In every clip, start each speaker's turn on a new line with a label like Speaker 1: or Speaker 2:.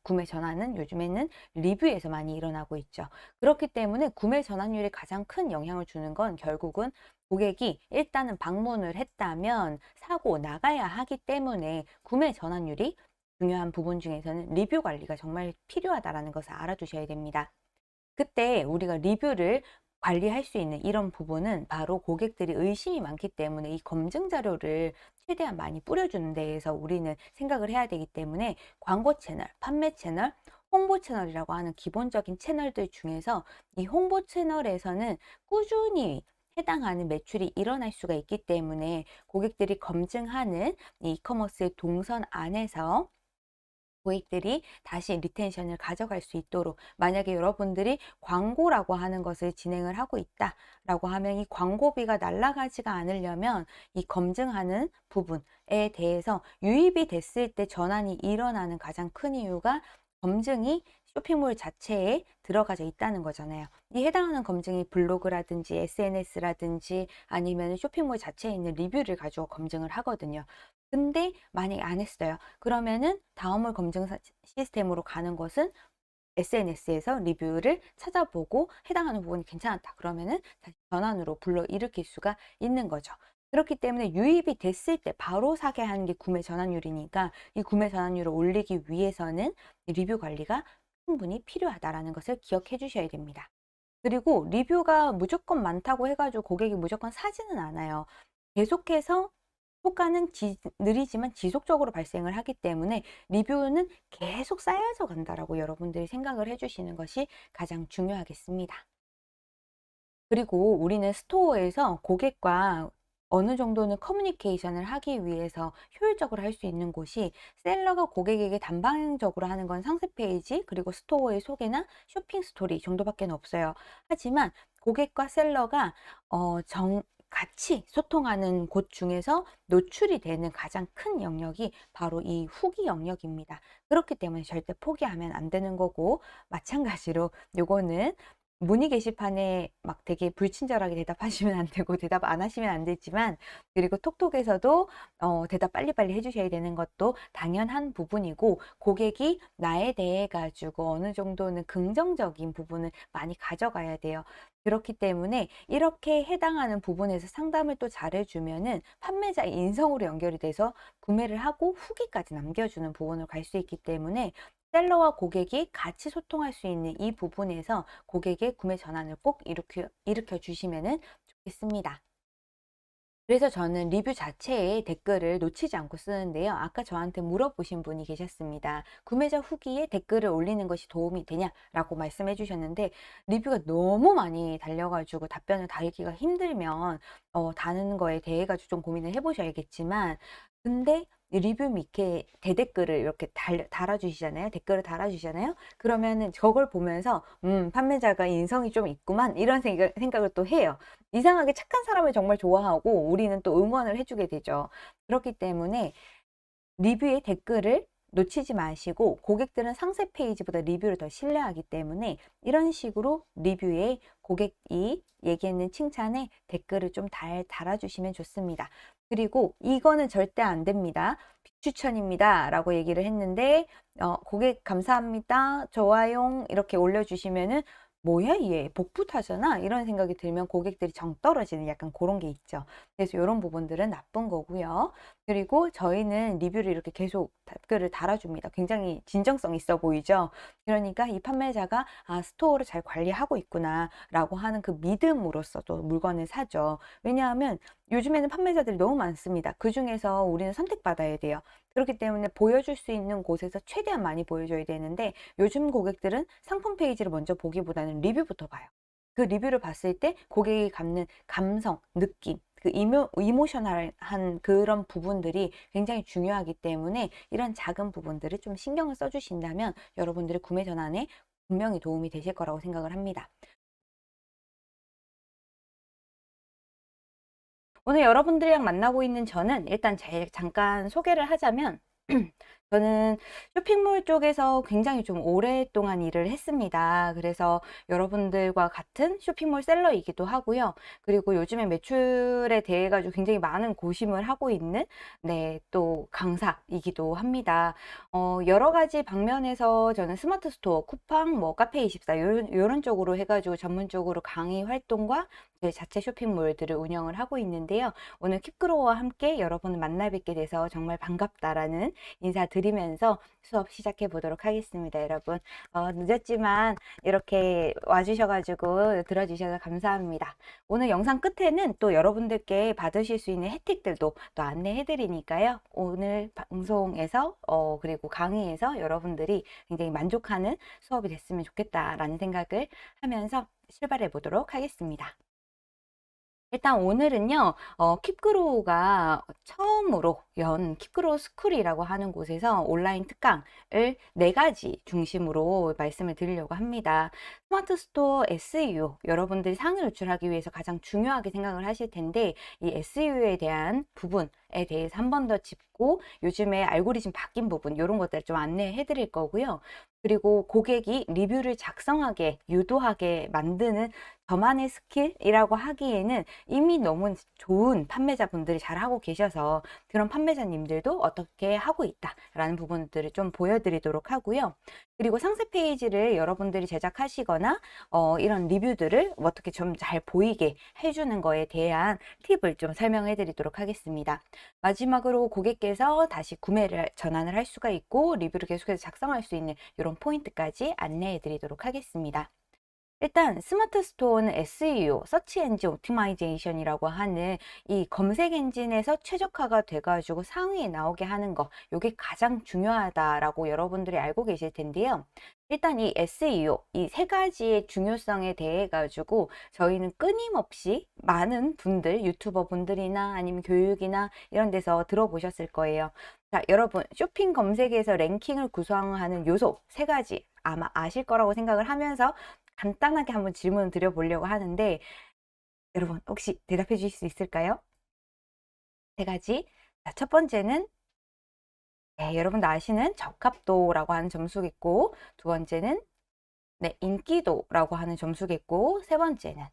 Speaker 1: 구매 전환은 요즘에는 리뷰에서 많이 일어나고 있죠. 그렇기 때문에 구매 전환율에 가장 큰 영향을 주는 건 결국은 고객이 일단은 방문을 했다면 사고 나가야 하기 때문에 구매 전환율이 중요한 부분 중에서는 리뷰 관리가 정말 필요하다라는 것을 알아두셔야 됩니다. 그때 우리가 리뷰를 관리할 수 있는 이런 부분은 바로 고객들이 의심이 많기 때문에 이 검증 자료를 최대한 많이 뿌려주는 데에서 우리는 생각을 해야 되기 때문에 광고 채널, 판매 채널, 홍보 채널이라고 하는 기본적인 채널들 중에서 이 홍보 채널에서는 꾸준히 해당하는 매출이 일어날 수가 있기 때문에 고객들이 검증하는 이 이커머스의 동선 안에서 고객들이 다시 리텐션을 가져갈 수 있도록, 만약에 여러분들이 광고라고 하는 것을 진행을 하고 있다라고 하면 이 광고비가 날아가지가 않으려면 이 검증하는 부분에 대해서 유입이 됐을 때 전환이 일어나는 가장 큰 이유가 검증이 쇼핑몰 자체에 들어가져 있다는 거잖아요. 이 해당하는 검증이 블로그라든지 SNS라든지 아니면 쇼핑몰 자체에 있는 리뷰를 가지고 검증을 하거든요. 근데 만약에 안 했어요. 그러면은 다음을 검증 시스템으로 가는 것은 SNS에서 리뷰를 찾아보고 해당하는 부분이 괜찮았다. 그러면은 다시 전환으로 불러일으킬 수가 있는 거죠. 그렇기 때문에 유입이 됐을 때 바로 사게 하는 게 구매 전환율이니까 이 구매 전환율을 올리기 위해서는 리뷰 관리가 충분히 필요하다라는 것을 기억해 주셔야 됩니다. 그리고 리뷰가 무조건 많다고 해가지고 고객이 무조건 사지는 않아요. 계속해서 효과는 느리지만 지속적으로 발생을 하기 때문에 리뷰는 계속 쌓여서 간다라고 여러분들이 생각을 해주시는 것이 가장 중요하겠습니다. 그리고 우리는 스토어에서 고객과 어느 정도는 커뮤니케이션을 하기 위해서 효율적으로 할 수 있는 곳이, 셀러가 고객에게 단방적으로 하는 건 상세 페이지 그리고 스토어의 소개나 쇼핑 스토리 정도밖에 없어요. 하지만 고객과 셀러가 같이 소통하는 곳 중에서 노출이 되는 가장 큰 영역이 바로 이 후기 영역입니다. 그렇기 때문에 절대 포기하면 안 되는 거고, 마찬가지로 요거는 문의 게시판에 막 되게 불친절하게 대답하시면 안 되고 대답 안 하시면 안 되지만, 그리고 톡톡에서도 대답 빨리빨리 해주셔야 되는 것도 당연한 부분이고, 고객이 나에 대해 가지고 어느 정도는 긍정적인 부분을 많이 가져가야 돼요. 그렇기 때문에 이렇게 해당하는 부분에서 상담을 또 잘해주면은 판매자의 인성으로 연결이 돼서 구매를 하고 후기까지 남겨주는 부분을 갈 수 있기 때문에, 셀러와 고객이 같이 소통할 수 있는 이 부분에서 고객의 구매 전환을 꼭 일으켜 주시면 좋겠습니다. 그래서 저는 리뷰 자체에 댓글을 놓치지 않고 쓰는데요. 아까 저한테 물어보신 분이 계셨습니다. 구매자 후기에 댓글을 올리는 것이 도움이 되냐라고 말씀해 주셨는데, 리뷰가 너무 많이 달려가지고 답변을 달기가 힘들면 다는 거에 대해 가지고 좀 고민을 해보셔야겠지만, 근데 리뷰 밑에 대댓글을 이렇게 달아주시잖아요. 댓글을 달아주시잖아요. 그러면은 저걸 보면서 판매자가 인성이 좀 있구만, 이런 생각을 또 해요. 이상하게 착한 사람을 정말 좋아하고 우리는 또 응원을 해주게 되죠. 그렇기 때문에 리뷰의 댓글을 놓치지 마시고, 고객들은 상세 페이지보다 리뷰를 더 신뢰하기 때문에 이런 식으로 리뷰에 고객이 얘기했는 칭찬에 댓글을 좀 달아주시면 좋습니다. 그리고 이거는 절대 안 됩니다. 비추천입니다 라고 얘기를 했는데 고객 감사합니다, 좋아요 이렇게 올려주시면은 뭐야 얘 복붙하잖아, 이런 생각이 들면 고객들이 정 떨어지는 약간 그런 게 있죠. 그래서 이런 부분들은 나쁜 거고요. 그리고 저희는 리뷰를 이렇게 계속 댓글을 달아줍니다. 굉장히 진정성 있어 보이죠. 그러니까 이 판매자가 스토어를 잘 관리하고 있구나 라고 하는 그 믿음으로써 또 물건을 사죠. 왜냐하면 요즘에는 판매자들이 너무 많습니다. 그 중에서 우리는 선택받아야 돼요. 그렇기 때문에 보여줄 수 있는 곳에서 최대한 많이 보여줘야 되는데, 요즘 고객들은 상품 페이지를 먼저 보기보다는 리뷰부터 봐요. 그 리뷰를 봤을 때 고객이 갖는 감성, 느낌, 그 이모셔널한 그런 부분들이 굉장히 중요하기 때문에 이런 작은 부분들을 좀 신경을 써주신다면 여러분들의 구매 전환에 분명히 도움이 되실 거라고 생각을 합니다. 오늘 여러분들이랑 만나고 있는 저는 일단 잠깐 소개를 하자면, 저는 쇼핑몰 쪽에서 굉장히 좀 오랫동안 일을 했습니다. 그래서 여러분들과 같은 쇼핑몰 셀러이기도 하고요. 그리고 요즘에 매출에 대해 가지고 굉장히 많은 고심을 하고 있는 네, 또 강사이기도 합니다. 여러 가지 방면에서 저는 스마트 스토어, 쿠팡, 뭐 카페24 요런 쪽으로 해 가지고 전문적으로 강의 활동과 제 자체 쇼핑몰들을 운영을 하고 있는데요. 오늘 킵그로우와 함께 여러분을 만나 뵙게 돼서 정말 반갑다라는 인사드리면서 수업 시작해 보도록 하겠습니다. 여러분, 늦었지만 이렇게 와주셔가지고 들어주셔서 감사합니다. 오늘 영상 끝에는 또 여러분들께 받으실 수 있는 혜택들도 또 안내해 드리니까요. 오늘 방송에서 그리고 강의에서 여러분들이 굉장히 만족하는 수업이 됐으면 좋겠다라는 생각을 하면서 출발해 보도록 하겠습니다. 일단 오늘은요, 킵그로우가 처음으로 연 킵그로우 스쿨이라고 하는 곳에서 온라인 특강을 4가지 중심으로 말씀을 드리려고 합니다. 스마트 스토어 SEO, 여러분들이 상을 노출하기 위해서 가장 중요하게 생각을 하실 텐데, 이 SEO에 대한 부분에 대해서 한 번 더 짚고, 요즘에 알고리즘 바뀐 부분, 이런 것들 좀 안내해 드릴 거고요. 그리고 고객이 리뷰를 작성하게, 유도하게 만드는 저만의 스킬이라고 하기에는 이미 너무 좋은 판매자분들이 잘하고 계셔서 그런 판매자님들도 어떻게 하고 있다라는 부분들을 좀 보여드리도록 하고요. 그리고 상세 페이지를 여러분들이 제작하시거나 이런 리뷰들을 어떻게 좀 잘 보이게 해주는 거에 대한 팁을 좀 설명해 드리도록 하겠습니다. 마지막으로 고객께서 다시 구매를 전환을 할 수가 있고 리뷰를 계속해서 작성할 수 있는 이런 포인트까지 안내해 드리도록 하겠습니다. 일단 스마트 스토어는 SEO, 서치 엔진 오티마이제이션이라고 하는 이 검색 엔진에서 최적화가 돼가지고 상위에 나오게 하는 거, 이게 가장 중요하다라고 여러분들이 알고 계실 텐데요. 일단 이 SEO, 이 3가지의 중요성에 대해 가지고 저희는 끊임없이 많은 분들, 유튜버 분들이나 아니면 교육이나 이런 데서 들어보셨을 거예요. 자, 여러분, 쇼핑 검색에서 랭킹을 구성하는 요소 3가지 아마 아실 거라고 생각을 하면서 간단하게 한번 질문을 드려보려고 하는데 여러분 혹시 대답해 주실 수 있을까요? 3가지. 자, 첫 번째는 네, 여러분도 아시는 적합도라고 하는 점수겠고, 두 번째는 네, 인기도라고 하는 점수겠고, 세 번째는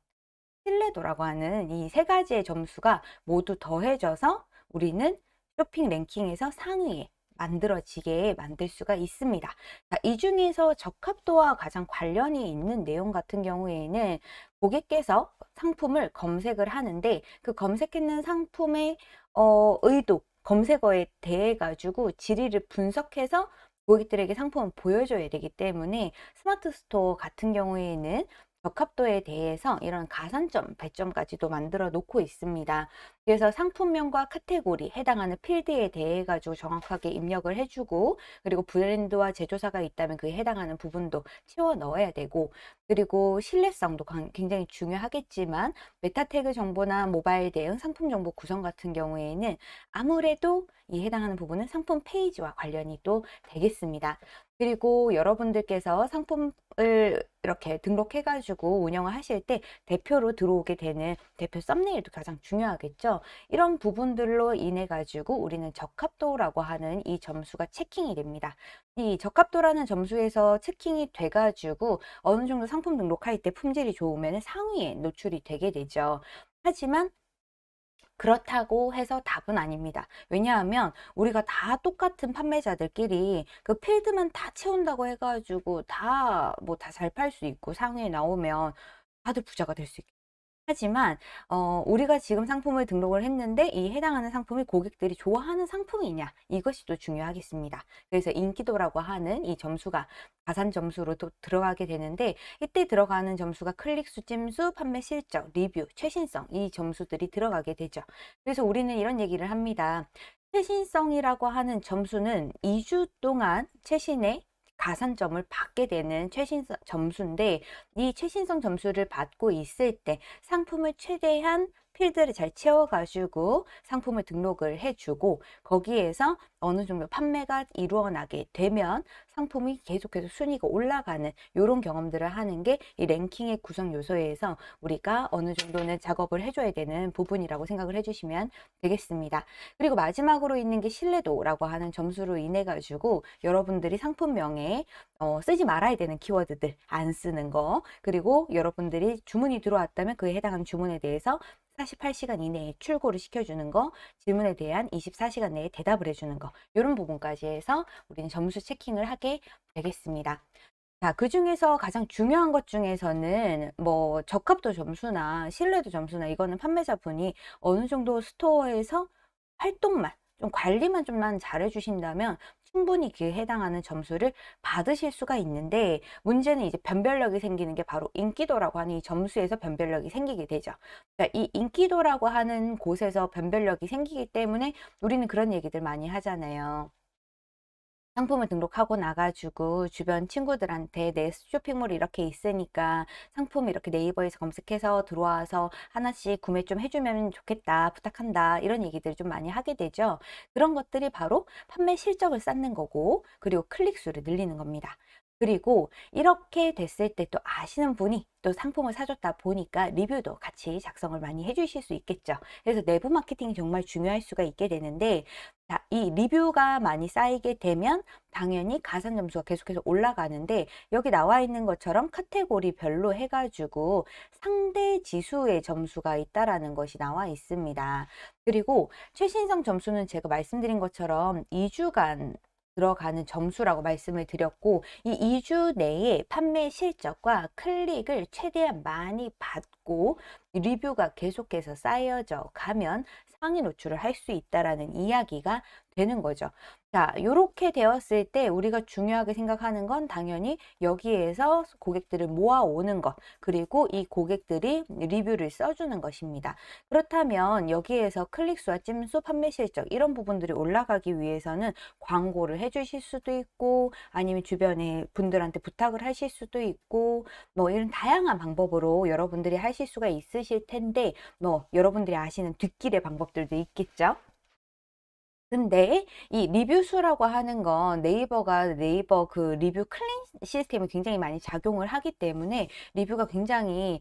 Speaker 1: 신뢰도라고 하는 이 3가지의 점수가 모두 더해져서 우리는 쇼핑 랭킹에서 상위에 만들어지게 만들 수가 있습니다. 자, 이 중에서 적합도와 가장 관련이 있는 내용 같은 경우에는 고객께서 상품을 검색을 하는데 그 검색했는 상품의 의도, 검색어에 대해 가지고 질의를 분석해서 고객들에게 상품을 보여줘야 되기 때문에 스마트 스토어 같은 경우에는 적합도에 대해서 이런 가산점, 배점까지도 만들어 놓고 있습니다. 그래서 상품명과 카테고리, 해당하는 필드에 대해 가지고 정확하게 입력을 해주고, 그리고 브랜드와 제조사가 있다면 그에 해당하는 부분도 채워 넣어야 되고, 그리고 신뢰성도 굉장히 중요하겠지만, 메타 태그 정보나 모바일 대응 상품 정보 구성 같은 경우에는 아무래도 이 해당하는 부분은 상품 페이지와 관련이 또 되겠습니다. 그리고 여러분들께서 상품을 이렇게 등록해가지고 운영을 하실 때 대표로 들어오게 되는 대표 썸네일도 가장 중요하겠죠. 이런 부분들로 인해 가지고 우리는 적합도라고 하는 이 점수가 체킹이 됩니다. 이 적합도라는 점수에서 체킹이 돼가지고 어느 정도 상품 등록할 때 품질이 좋으면 상위에 노출이 되게 되죠. 하지만 그렇다고 해서 답은 아닙니다. 왜냐하면 우리가 다 똑같은 판매자들끼리 그 필드만 다 채운다고 해가지고 다 뭐 다 잘 팔 수 있고 상위에 나오면 다들 부자가 될 수 있겠죠. 하지만 우리가 지금 상품을 등록을 했는데 이 해당하는 상품이 고객들이 좋아하는 상품이냐 이것이 또 중요하겠습니다. 그래서 인기도라고 하는 이 점수가 가산 점수로 또 들어가게 되는데 이때 들어가는 점수가 클릭수, 찜수, 판매 실적, 리뷰, 최신성 이 점수들이 들어가게 되죠. 그래서 우리는 이런 얘기를 합니다. 최신성이라고 하는 점수는 2주 동안 최신의 가산점을 받게 되는 최신성 점수인데 이 최신성 점수를 받고 있을 때 상품을 최대한 필드를 잘 채워가지고 상품을 등록을 해주고 거기에서 어느 정도 판매가 이루어나게 되면 상품이 계속해서 순위가 올라가는 이런 경험들을 하는 게 이 랭킹의 구성 요소에서 우리가 어느 정도는 작업을 해줘야 되는 부분이라고 생각을 해주시면 되겠습니다. 그리고 마지막으로 있는 게 신뢰도라고 하는 점수로 인해 가지고 여러분들이 상품명에 쓰지 말아야 되는 키워드들 안 쓰는 거, 그리고 여러분들이 주문이 들어왔다면 그에 해당하는 주문에 대해서 48시간 이내에 출고를 시켜주는 거, 질문에 대한 24시간 내에 대답을 해주는 거, 이런 부분까지 해서 우리는 점수 체킹을 하게 되겠습니다. 자, 그 중에서 가장 중요한 것 중에서는 뭐 적합도 점수나 신뢰도 점수나 이거는 판매자분이 어느 정도 스토어에서 활동만 좀 관리만 좀만 잘 해주신다면 충분히 그에 해당하는 점수를 받으실 수가 있는데, 문제는 이제 변별력이 생기는 게 바로 인기도라고 하는 이 점수에서 변별력이 생기게 되죠. 그러니까 이 인기도라고 하는 곳에서 변별력이 생기기 때문에 우리는 그런 얘기들 많이 하잖아요. 상품을 등록하고 나가지고 주변 친구들한테 내 쇼핑몰이 이렇게 있으니까 상품 이렇게 네이버에서 검색해서 들어와서 하나씩 구매 좀 해주면 좋겠다, 부탁한다, 이런 얘기들 좀 많이 하게 되죠. 그런 것들이 바로 판매 실적을 쌓는 거고, 그리고 클릭 수를 늘리는 겁니다. 그리고 이렇게 됐을 때 또 아시는 분이 또 상품을 사줬다 보니까 리뷰도 같이 작성을 많이 해주실 수 있겠죠. 그래서 내부 마케팅이 정말 중요할 수가 있게 되는데, 자, 이 리뷰가 많이 쌓이게 되면 당연히 가산 점수가 계속해서 올라가는데, 여기 나와 있는 것처럼 카테고리별로 해가지고 상대 지수의 점수가 있다라는 것이 나와 있습니다. 그리고 최신성 점수는 제가 말씀드린 것처럼 2주간 들어가는 점수라고 말씀을 드렸고, 이 2주 내에 판매 실적과 클릭을 최대한 많이 받고 리뷰가 계속해서 쌓여져 가면 상위 노출을 할 수 있다라는 이야기가 되는 거죠. 자, 이렇게 되었을 때 우리가 중요하게 생각하는 건 당연히 여기에서 고객들을 모아오는 것, 그리고 이 고객들이 리뷰를 써주는 것입니다. 그렇다면 여기에서 클릭수와 찜수, 판매 실적 이런 부분들이 올라가기 위해서는 광고를 해주실 수도 있고, 아니면 주변에 분들한테 부탁을 하실 수도 있고, 뭐 이런 다양한 방법으로 여러분들이 하실 수가 있으실 텐데, 뭐 여러분들이 아시는 뒷길의 방법들도 있겠죠. 근데 이 리뷰 수라고 하는 건 네이버 그 리뷰 클린 시스템이 굉장히 많이 작용을 하기 때문에 리뷰가 굉장히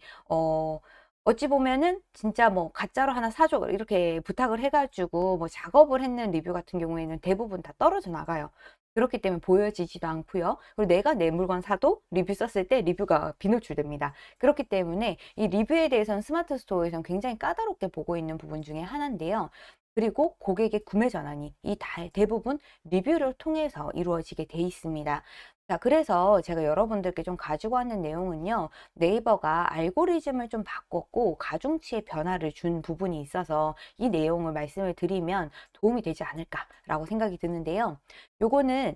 Speaker 1: 어찌 보면은 진짜 뭐 가짜로 하나 사줘 이렇게 부탁을 해가지고 뭐 작업을 했는 리뷰 같은 경우에는 대부분 다 떨어져 나가요. 그렇기 때문에 보여지지도 않고요. 그리고 내가 내 물건 사도 리뷰 썼을 때 리뷰가 비노출됩니다. 그렇기 때문에 이 리뷰에 대해서는 스마트 스토어에서는 굉장히 까다롭게 보고 있는 부분 중에 하나인데요. 그리고 고객의 구매 전환이 대부분 리뷰를 통해서 이루어지게 돼 있습니다. 자, 그래서 제가 여러분들께 좀 가지고 왔는 내용은요, 네이버가 알고리즘을 좀 바꿨고 가중치의 변화를 준 부분이 있어서 이 내용을 말씀을 드리면 도움이 되지 않을까라고 생각이 드는데요. 요거는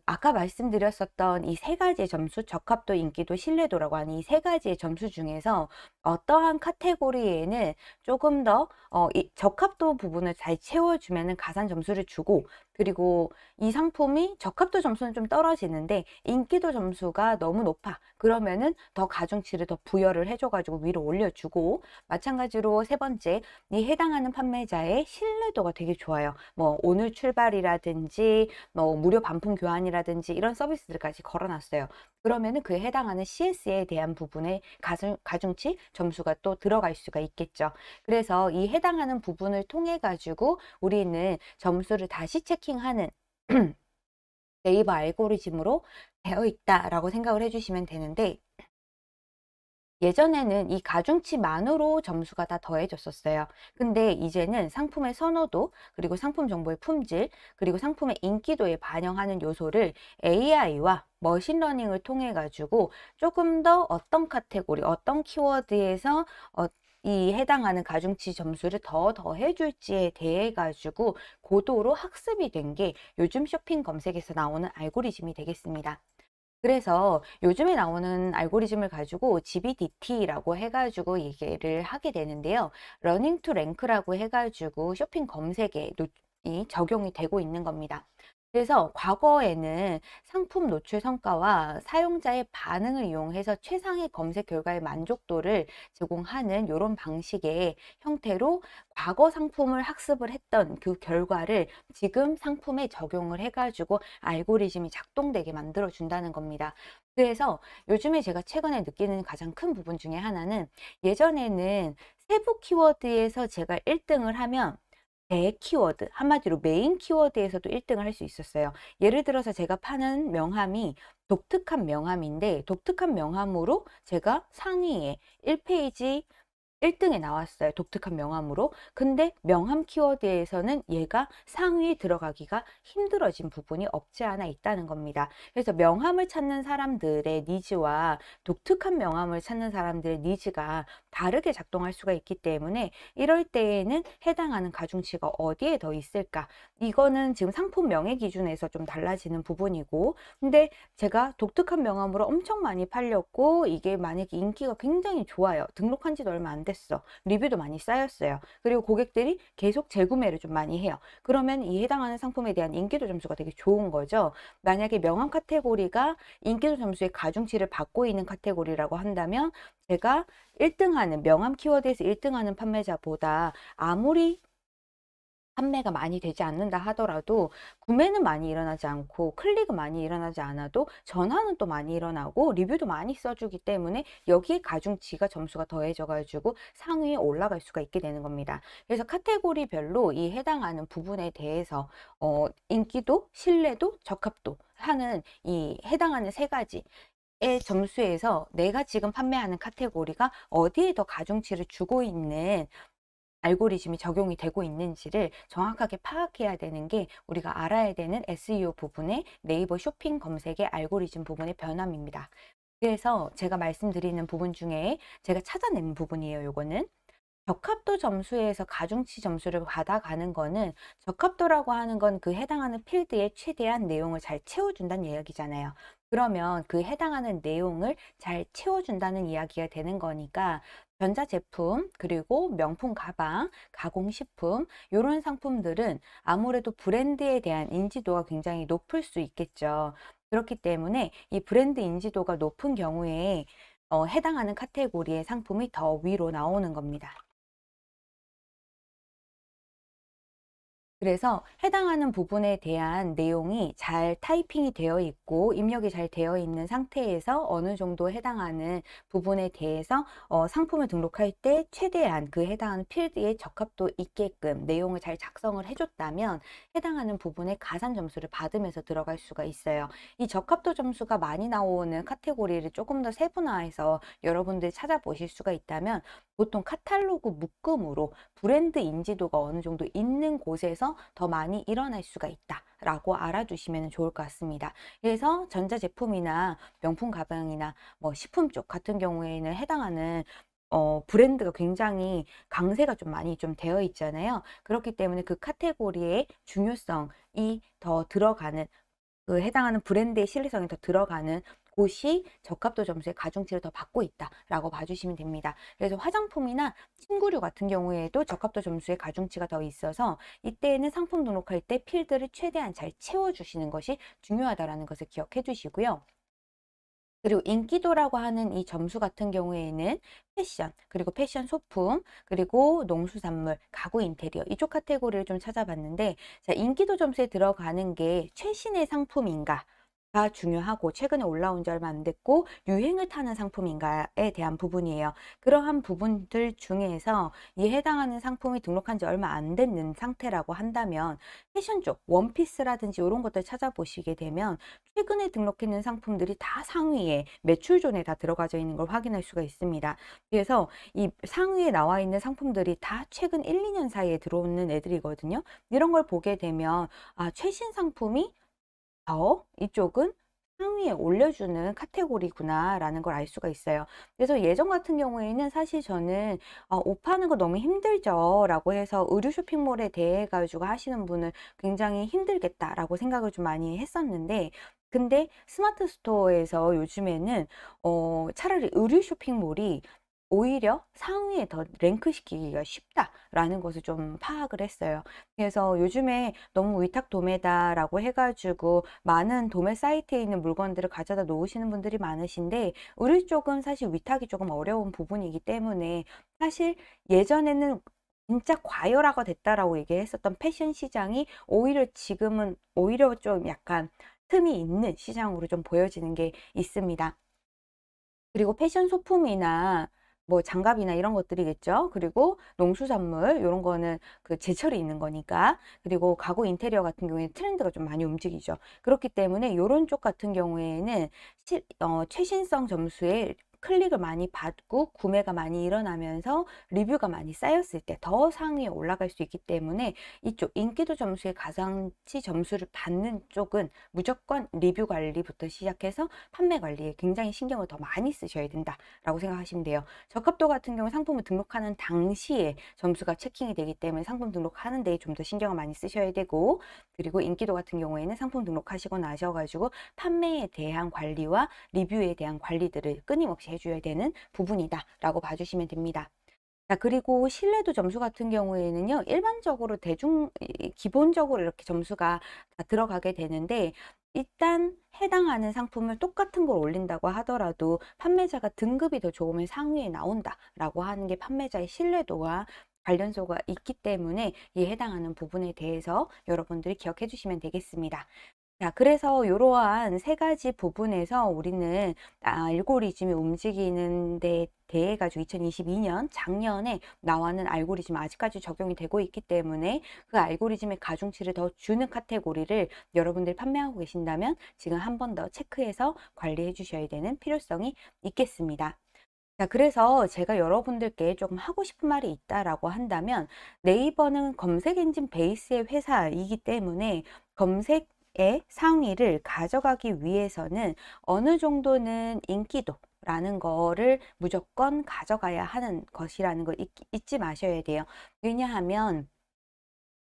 Speaker 1: 아까 말씀드렸었던 이 세 가지의 점수, 적합도, 인기도, 신뢰도라고 하는 이 세 가지의 점수 중에서 어떠한 카테고리에는 조금 더 이 적합도 부분을 잘 채워주면은 가산 점수를 주고, 그리고 이 상품이 적합도 점수는 좀 떨어지는데 인기도 점수가 너무 높아 그러면은 더 가중치를 더 부여를 해줘가지고 위로 올려주고, 마찬가지로 세 번째, 이 해당하는 판매자의 신뢰도가 되게 좋아요. 뭐 오늘 출발이라든지 뭐 무료 반품 교환이라든지 이런 서비스들까지 걸어놨어요. 그러면은 그에 해당하는 CS에 대한 부분에 가중치 점수가 또 들어갈 수가 있겠죠. 그래서 이 해당하는 부분을 통해 가지고 우리는 점수를 다시 체킹하는 네이버 알고리즘으로 되어 있다라고 생각을 해주시면 되는데, 예전에는 이 가중치만으로 점수가 다 더해졌었어요. 근데 이제는 상품의 선호도, 그리고 상품 정보의 품질, 그리고 상품의 인기도에 반영하는 요소를 AI와 머신러닝을 통해 가지고 조금 더 어떤 카테고리, 어떤 키워드에서 이 해당하는 가중치 점수를 더 더해줄지에 대해 가지고 고도로 학습이 된 게 요즘 쇼핑 검색에서 나오는 알고리즘이 되겠습니다. 그래서 요즘에 나오는 알고리즘을 가지고 GBDT라고 해가지고 얘기를 하게 되는데요. 러닝 투 랭크라고 해가지고 쇼핑 검색에 이 적용이 되고 있는 겁니다. 그래서 과거에는 상품 노출 성과와 사용자의 반응을 이용해서 최상의 검색 결과의 만족도를 제공하는 이런 방식의 형태로 과거 상품을 학습을 했던 그 결과를 지금 상품에 적용을 해가지고 알고리즘이 작동되게 만들어 준다는 겁니다. 그래서 요즘에 제가 최근에 느끼는 가장 큰 부분 중에 하나는, 예전에는 세부 키워드에서 제가 1등을 하면 대 키워드, 한마디로 메인 키워드에서도 1등을 할 수 있었어요. 예를 들어서 제가 파는 명함이 독특한 명함인데, 독특한 명함으로 제가 상위에 1페이지 1등에 나왔어요. 독특한 명함으로. 근데 명함 키워드에서는 얘가 상위에 들어가기가 힘들어진 부분이 없지 않아 있다는 겁니다. 그래서 명함을 찾는 사람들의 니즈와 독특한 명함을 찾는 사람들의 니즈가 다르게 작동할 수가 있기 때문에, 이럴 때에는 해당하는 가중치가 어디에 더 있을까? 이거는 지금 상품 명의 기준에서 좀 달라지는 부분이고, 근데 제가 독특한 명함으로 엄청 많이 팔렸고, 이게 만약에 인기가 굉장히 좋아요. 등록한 지도 얼마 안 됐어. 리뷰도 많이 쌓였어요. 그리고 고객들이 계속 재구매를 좀 많이 해요. 그러면 이 해당하는 상품에 대한 인기도 점수가 되게 좋은 거죠. 만약에 명함 카테고리가 인기도 점수의 가중치를 받고 있는 카테고리라고 한다면, 제가 1등하는 명함 키워드에서 1등하는 판매자보다 아무리 판매가 많이 되지 않는다 하더라도, 구매는 많이 일어나지 않고 클릭은 많이 일어나지 않아도 전화는 또 많이 일어나고 리뷰도 많이 써주기 때문에 여기에 가중치가 점수가 더해져 가지고 상위에 올라갈 수가 있게 되는 겁니다. 그래서 카테고리별로 이 해당하는 부분에 대해서 인기도, 신뢰도, 적합도 하는 이 해당하는 세 가지 의 점수에서 내가 지금 판매하는 카테고리가 어디에 더 가중치를 주고 있는 알고리즘이 적용이 되고 있는지를 정확하게 파악해야 되는 게 우리가 알아야 되는 SEO 부분의 네이버 쇼핑 검색의 알고리즘 부분의 변함입니다. 그래서 제가 말씀드리는 부분 중에 제가 찾아낸 부분이에요. 요거는 적합도 점수에서 가중치 점수를 받아가는 거는, 적합도라고 하는 건 그 해당하는 필드에 최대한 내용을 잘 채워준다는 이야기잖아요. 그러면 그 해당하는 내용을 잘 채워준다는 이야기가 되는 거니까, 전자제품, 그리고 명품 가방, 가공식품, 이런 상품들은 아무래도 브랜드에 대한 인지도가 굉장히 높을 수 있겠죠. 그렇기 때문에 이 브랜드 인지도가 높은 경우에 해당하는 카테고리의 상품이 더 위로 나오는 겁니다. 그래서 해당하는 부분에 대한 내용이 잘 타이핑이 되어 있고 입력이 잘 되어 있는 상태에서 어느 정도 해당하는 부분에 대해서 상품을 등록할 때 최대한 그 해당하는 필드에 적합도 있게끔 내용을 잘 작성을 해줬다면, 해당하는 부분에 가산 점수를 받으면서 들어갈 수가 있어요. 이 적합도 점수가 많이 나오는 카테고리를 조금 더 세분화해서 여러분들 찾아보실 수가 있다면, 보통 카탈로그 묶음으로 브랜드 인지도가 어느 정도 있는 곳에서 더 많이 일어날 수가 있다라고 알아두시면 좋을 것 같습니다. 그래서 전자제품이나 명품 가방이나 뭐 식품 쪽 같은 경우에는 해당하는 브랜드가 굉장히 강세가 좀 많이 좀 되어 있잖아요. 그렇기 때문에 그 카테고리의 중요성이 더 들어가는, 그 해당하는 브랜드의 신뢰성이 더 들어가는 곳이 적합도 점수의 가중치를 더 받고 있다라고 봐주시면 됩니다. 그래서 화장품이나 침구류 같은 경우에도 적합도 점수의 가중치가 더 있어서, 이때에는 상품 등록할 때 필드를 최대한 잘 채워주시는 것이 중요하다라는 것을 기억해 두시고요. 그리고 인기도라고 하는 이 점수 같은 경우에는 패션, 그리고 패션 소품, 그리고 농수산물, 가구 인테리어 이쪽 카테고리를 좀 찾아봤는데, 자, 인기도 점수에 들어가는 게 최신의 상품인가 가 중요하고, 최근에 올라온 지 얼마 안 됐고 유행을 타는 상품인가에 대한 부분이에요. 그러한 부분들 중에서 이 해당하는 상품이 등록한 지 얼마 안 됐는 상태라고 한다면, 패션 쪽 원피스라든지 이런 것들 찾아보시게 되면 최근에 등록했는 상품들이 다 상위에 매출존에 다 들어가져 있는 걸 확인할 수가 있습니다. 그래서 이 상위에 나와 있는 상품들이 다 최근 1, 2년 사이에 들어오는 애들이거든요. 이런 걸 보게 되면, 아, 최신 상품이 이쪽은 상위에 올려주는 카테고리구나라는 걸 알 수가 있어요. 그래서 예전 같은 경우에는 사실 저는 옷 파는 거 너무 힘들죠 라고 해서 의류 쇼핑몰에 대해 가지고 하시는 분을 굉장히 힘들겠다라고 생각을 좀 많이 했었는데, 근데 스마트 스토어에서 요즘에는 차라리 의류 쇼핑몰이 오히려 상위에 더 랭크시키기가 쉽다라는 것을 좀 파악을 했어요. 그래서 요즘에 너무 위탁 도매다라고 해가지고 많은 도매 사이트에 있는 물건들을 가져다 놓으시는 분들이 많으신데, 우리 쪽은 사실 위탁이 조금 어려운 부분이기 때문에, 사실 예전에는 진짜 과열화가 됐다라고 얘기했었던 패션 시장이 오히려 지금은 오히려 좀 약간 틈이 있는 시장으로 좀 보여지는 게 있습니다. 그리고 패션 소품이나 뭐 장갑이나 이런 것들이겠죠. 그리고 농수산물 요런 거는 그 제철이 있는 거니까. 그리고 가구 인테리어 같은 경우에는 트렌드가 좀 많이 움직이죠. 그렇기 때문에 요런 쪽 같은 경우에는 최신성 점수에 클릭을 많이 받고 구매가 많이 일어나면서 리뷰가 많이 쌓였을 때 더 상위에 올라갈 수 있기 때문에, 이쪽 인기도 점수에 가성치 점수를 받는 쪽은 무조건 리뷰 관리부터 시작해서 판매 관리에 굉장히 신경을 더 많이 쓰셔야 된다라고 생각하시면 돼요. 적합도 같은 경우 상품을 등록하는 당시에 점수가 체킹이 되기 때문에 상품 등록하는 데에 좀 더 신경을 많이 쓰셔야 되고, 그리고 인기도 같은 경우에는 상품 등록하시고 나셔가지고 판매에 대한 관리와 리뷰에 대한 관리들을 끊임없이 해줘야 되는 부분이다라고 봐주시면 됩니다. 자, 그리고 신뢰도 점수 같은 경우에는요, 일반적으로 기본적으로 이렇게 점수가 다 들어가게 되는데, 일단 해당하는 상품을 똑같은 걸 올린다고 하더라도 판매자가 등급이 더 좋으면 상위에 나온다라고 하는 게 판매자의 신뢰도와 관련소가 있기 때문에, 이 해당하는 부분에 대해서 여러분들이 기억해 주시면 되겠습니다. 자, 그래서 이러한 세 가지 부분에서 우리는 알고리즘이 움직이는 데 대해 가지고 2022년 작년에 나와는 알고리즘 아직까지 적용이 되고 있기 때문에, 그 알고리즘의 가중치를 더 주는 카테고리를 여러분들이 판매하고 계신다면 지금 한 번 더 체크해서 관리해 주셔야 되는 필요성이 있겠습니다. 자, 그래서 제가 여러분들께 조금 하고 싶은 말이 있다라고 한다면, 네이버는 검색 엔진 베이스의 회사이기 때문에 검색의 상위를 가져가기 위해서는 어느 정도는 인기도라는 거를 무조건 가져가야 하는 것이라는 걸 잊지 마셔야 돼요. 왜냐하면